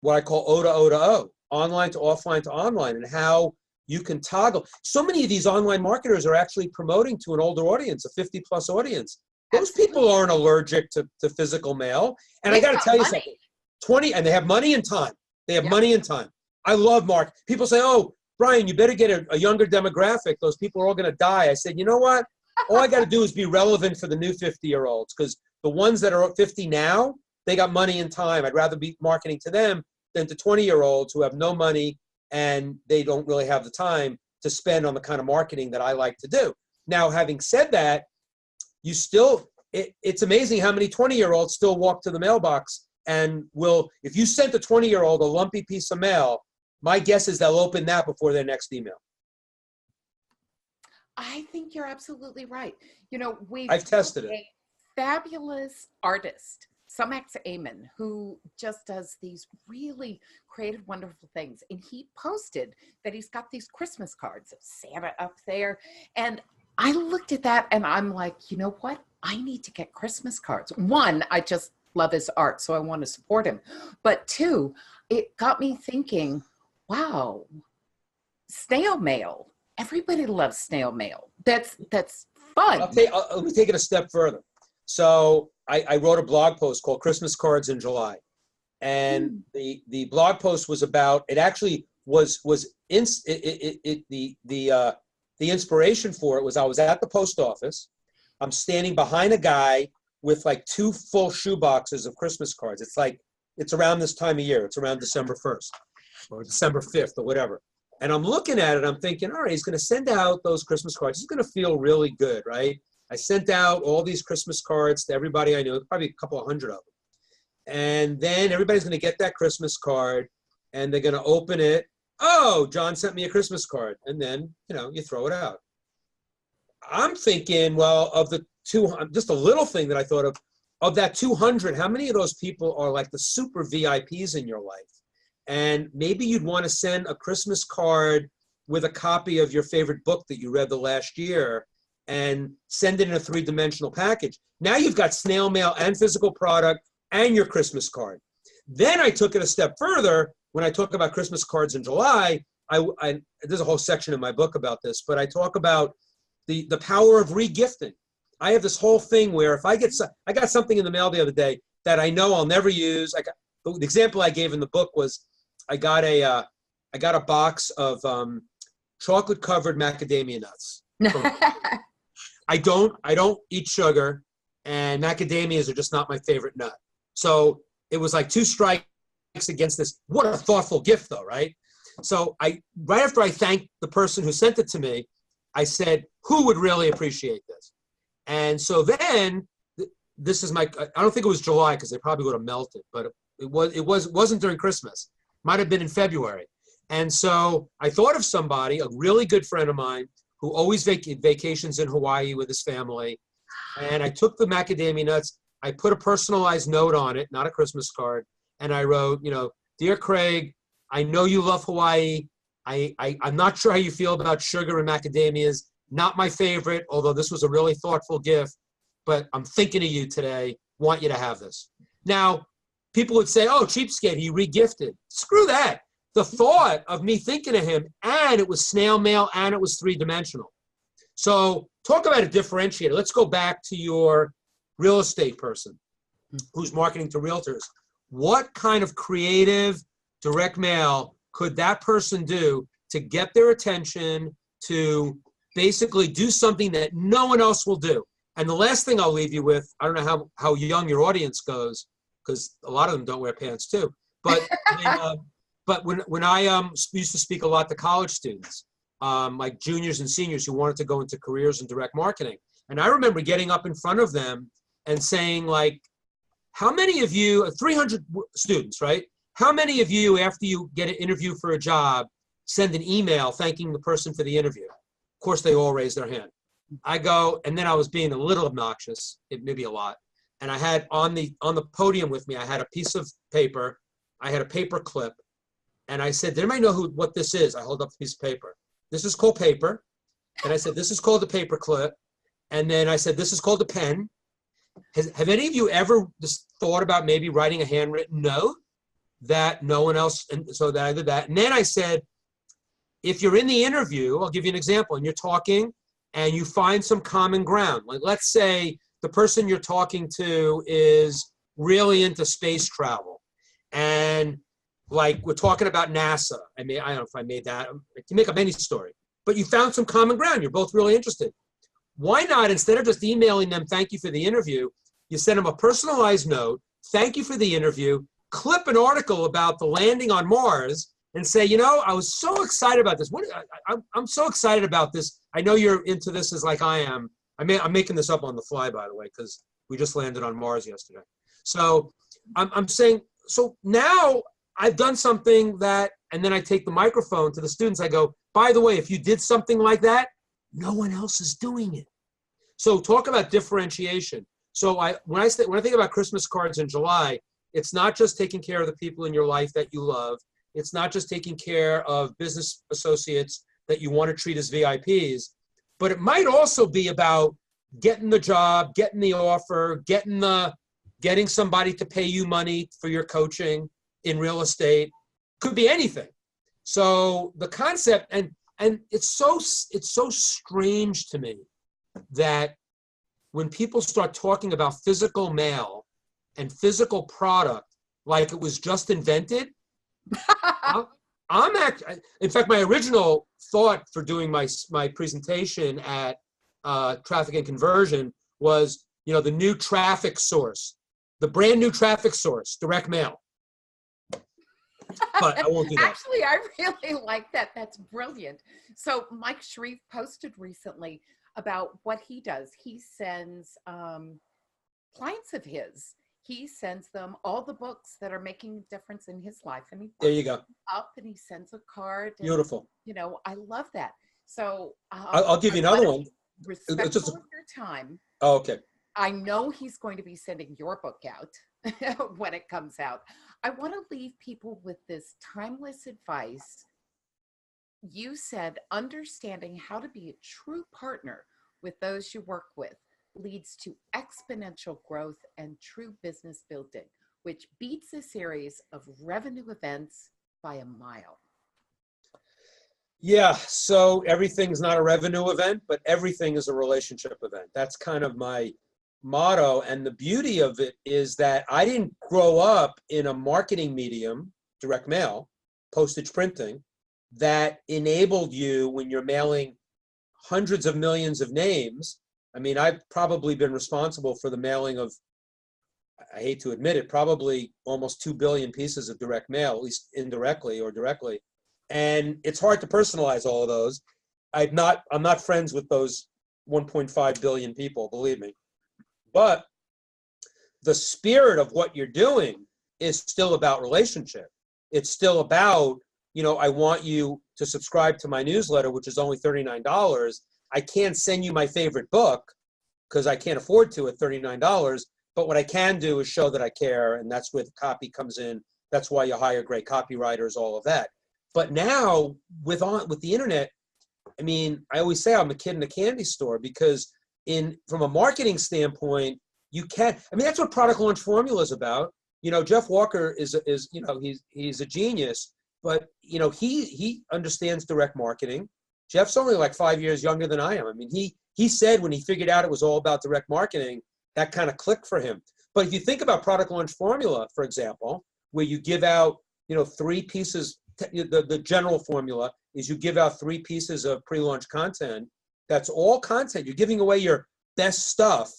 what I call O to O to O, online to offline to online, and how you can toggle. So many of these online marketers are actually promoting to an older audience, a 50 plus audience. Those people aren't allergic to physical mail. And I got to tell you something, and they have money and time. They have money and time. I love mark. People say, oh, Brian, you better get a younger demographic. Those people are all going to die. I said, you know what? All I got to do is be relevant for the new 50-year-olds, because the ones that are 50 now, they got money and time. I'd rather be marketing to them than to 20-year-olds who have no money and they don't really have the time to spend on the kind of marketing that I like to do. Now, having said that, you still, it's amazing how many 20-year-olds still walk to the mailbox and will, if you sent a 20-year-old a lumpy piece of mail, my guess is they'll open that before their next email. I think you're absolutely right. You know, I've tested it. A fabulous artist, Sumax Amen, who just does these really creative, wonderful things. And he posted that he's got these Christmas cards of Santa up there. And I looked at that and I'm like, you know what? I need to get Christmas cards. One, I just love his art, so I want to support him. But two, it got me thinking, wow, snail mail. Everybody loves snail mail. That's fun. Let me take it a step further. So I wrote a blog post called Christmas Cards in July. And the blog post was about, it actually was the inspiration for it was, I was at the post office. I'm standing behind a guy with like 2 full shoe boxes of Christmas cards. It's around this time of year. It's around December 1st or December 5th or whatever. And I'm looking at it, I'm thinking, all right, he's going to send out those Christmas cards. He's going to feel really good, right? I sent out all these Christmas cards to everybody I knew, probably a couple of hundred of them. And then everybody's going to get that Christmas card and they're going to open it. Oh, John sent me a Christmas card. And then, you throw it out. I'm thinking, well, of the just a little thing that I thought of that 200, how many of those people are like the super VIPs in your life? And maybe you'd want to send a Christmas card with a copy of your favorite book that you read the last year and send it in a 3-dimensional package. Now you've got snail mail and physical product and your Christmas card. Then I took it a step further. When I talk about Christmas cards in July, there's a whole section in my book about this, but I talk about the power of regifting. I have this whole thing where if I got something in the mail the other day that I know I'll never use. The example I gave in the book was I got a box of chocolate covered macadamia nuts. I don't eat sugar, and macadamias are just not my favorite nut. So it was like 2 strikes against this. What a thoughtful gift, though, right? So right after I thanked the person who sent it to me, I said, who would really appreciate this? And so then this is I don't think it was July because they probably would have melted, but it wasn't during Christmas. Might have been in February. And so I thought of somebody, a really good friend of mine, who always vacations in Hawaii with his family. And I took the macadamia nuts, I put a personalized note on it, not a Christmas card. And I wrote, Dear Craig, I know you love Hawaii. I'm not sure how you feel about sugar and macadamias. Not my favorite, although this was a really thoughtful gift, but I'm thinking of you today. Want you to have this. Now, people would say, oh, cheapskate, he regifted. Screw that. The thought of me thinking of him, and it was snail mail, and it was 3-dimensional. So talk about a differentiator. Let's go back to your real estate person who's marketing to realtors. What kind of creative direct mail could that person do to get their attention, to basically do something that no one else will do? And the last thing I'll leave you with, I don't know how young your audience goes, because a lot of them don't wear pants too. But when I used to speak a lot to college students, like juniors and seniors who wanted to go into careers in direct marketing. And I remember getting up in front of them and saying, like, how many of you, 300 students, right? How many of you, after you get an interview for a job, send an email thanking the person for the interview? Of course, they all raise their hand. I go, and then I was being a little obnoxious, maybe a lot. And I had on the podium with me, I had a piece of paper, I had a paper clip, and I said, "Does anybody know what this is?" I hold up a piece of paper. "This is called paper." And I said, "This is called a paper clip." And then I said, "This is called a pen. Have any of you ever just thought about maybe writing a handwritten note that no one else," and so that I did that. And then I said, if you're in the interview, I'll give you an example, and you're talking and you find some common ground. Like, let's say the person you're talking to is really into space travel. And like, we're talking about NASA. I don't know if I made that. You can make up any story. But you found some common ground. You're both really interested. Why not, instead of just emailing them, "Thank you for the interview," you send them a personalized note, "Thank you for the interview," clip an article about the landing on Mars, and say, "I was so excited about this. I'm so excited about this. I know you're into this as like I am." I'm making this up on the fly, by the way, because we just landed on Mars yesterday. So I'm saying, so now I've done something that, and then I take the microphone to the students. I go, "By the way, if you did something like that, no one else is doing it." So talk about differentiation. So when I think about Christmas cards in July, it's not just taking care of the people in your life that you love. It's not just taking care of business associates that you want to treat as VIPs, but it might also be about getting the job, getting the offer, getting somebody to pay you money for your coaching in real estate. Could be anything. So the concept, and it's so strange to me that when people start talking about physical mail and physical product like it was just invented, in fact, my original thought for doing my presentation at Traffic and Conversion was, the new traffic source, the brand new traffic source, direct mail. But I won't do that. Actually, I really like that. That's brilliant. So Mike Sharif posted recently about what he does. He sends clients of his, he sends them all the books that are making a difference in his life. And there you go. Up and he sends a card. And, beautiful. I love that. So I'll give you another one. Respectful of your time. Oh, okay. I know he's going to be sending your book out when it comes out. I want to leave people with this timeless advice. You said understanding how to be a true partner with those you work with leads to exponential growth and true business building, which beats a series of revenue events by a mile. Yeah, so everything's not a revenue event, but everything is a relationship event. That's kind of my motto. And the beauty of it is that I didn't grow up in a marketing medium, direct mail, postage printing, that enabled you when you're mailing hundreds of millions of names. I mean, I've probably been responsible for the mailing of, I hate to admit it, probably almost 2 billion pieces of direct mail, at least indirectly or directly. And it's hard to personalize all of those. I'm not friends with those 1.5 billion people, believe me. But the spirit of what you're doing is still about relationship. It's still about, I want you to subscribe to my newsletter, which is only $39. I can't send you my favorite book because I can't afford to at $39. But what I can do is show that I care, and that's where the copy comes in. That's why you hire great copywriters, all of that. But now with the internet, I mean, I always say I'm a kid in a candy store because from a marketing standpoint, that's what product launch formula is about. Jeff Walker is he's a genius, but he understands direct marketing. Jeff's only like 5 years younger than I am. I mean, he said when he figured out it was all about direct marketing, that kind of clicked for him. But if you think about product launch formula, for example, where you give out, 3 pieces, the general formula is you give out 3 pieces of pre-launch content. That's all content. You're giving away your best stuff,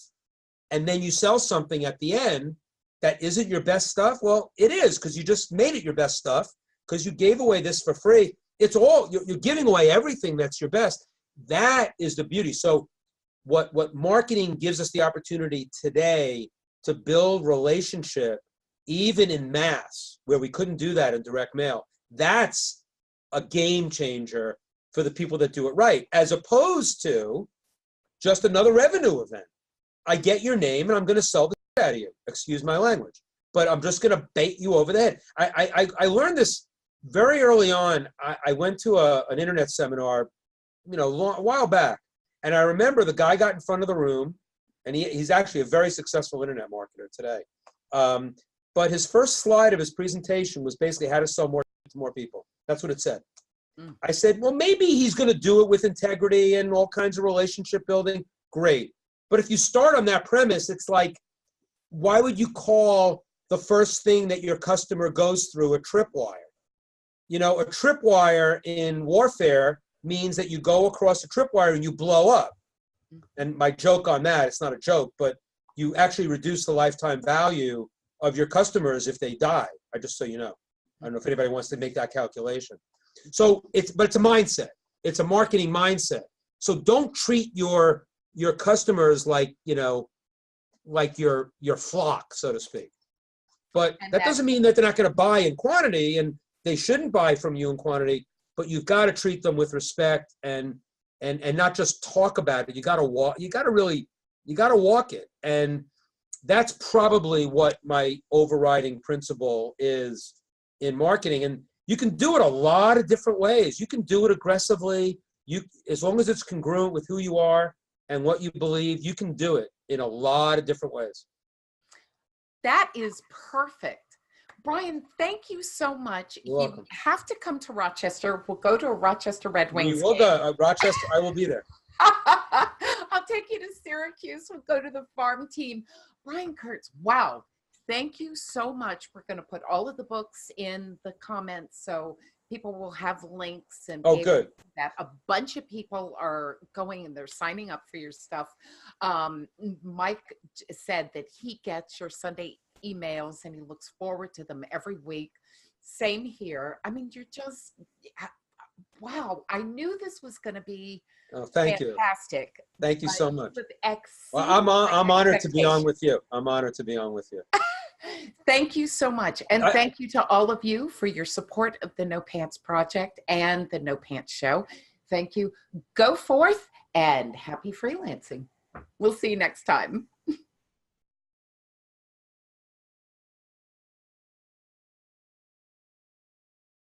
and then you sell something at the end that isn't your best stuff. Well, it is, because you just made it your best stuff because you gave away this for free. it's all, you're giving away everything that's your best. That is the beauty. So what marketing gives us the opportunity today to build relationship, even in mass, where we couldn't do that in direct mail. That's a game changer for the people that do it right, as opposed to just another revenue event. I get your name and I'm going to sell the shit out of you. Excuse my language, but I'm just going to bait you over the head. I learned this very early on. I went to an internet seminar, a while back, and I remember the guy got in front of the room, and he's actually a very successful internet marketer today. But his first slide of his presentation was basically how to sell more to more people. That's what it said. I said, well, maybe he's going to do it with integrity and all kinds of relationship building. Great. But if you start on that premise, it's like, why would you call the first thing that your customer goes through a tripwire? A tripwire in warfare means that you go across a tripwire and you blow up. And my joke on that, it's not a joke, but you actually reduce the lifetime value of your customers if they die. Just so you know. I don't know if anybody wants to make that calculation. So it's a mindset. It's a marketing mindset. So don't treat your customers like your flock, so to speak. But that doesn't mean that they're not going to buy in quantity, and they shouldn't buy from you in quantity. But you've got to treat them with respect and not just talk about it. You got to walk. You got to walk it. And that's probably what my overriding principle is in marketing. And you can do it a lot of different ways. You can do it aggressively. As long as it's congruent with who you are and what you believe, you can do it in a lot of different ways. That is perfect. Brian, thank you so much. You're welcome. You have to come to Rochester. We'll go to a Rochester Red Wings We will go. Rochester, I will be there. I'll take you to Syracuse. We'll go to the farm team. Brian Kurtz, wow. Thank you so much. We're going to put all of the books in the comments so people will have links. And good. That a bunch of people are going and they're signing up for your stuff. Mike said that he gets your Sunday emails and he looks forward to them every week. Same here. I mean, you're just, wow. I knew this was going to be fantastic. Thank you so much. Well, I'm honored to be on with you. I'm honored to be on with you. Thank you so much. And thank you to all of you for your support of the No Pants Project and the No Pants Show. Thank you. Go forth and happy freelancing. We'll see you next time.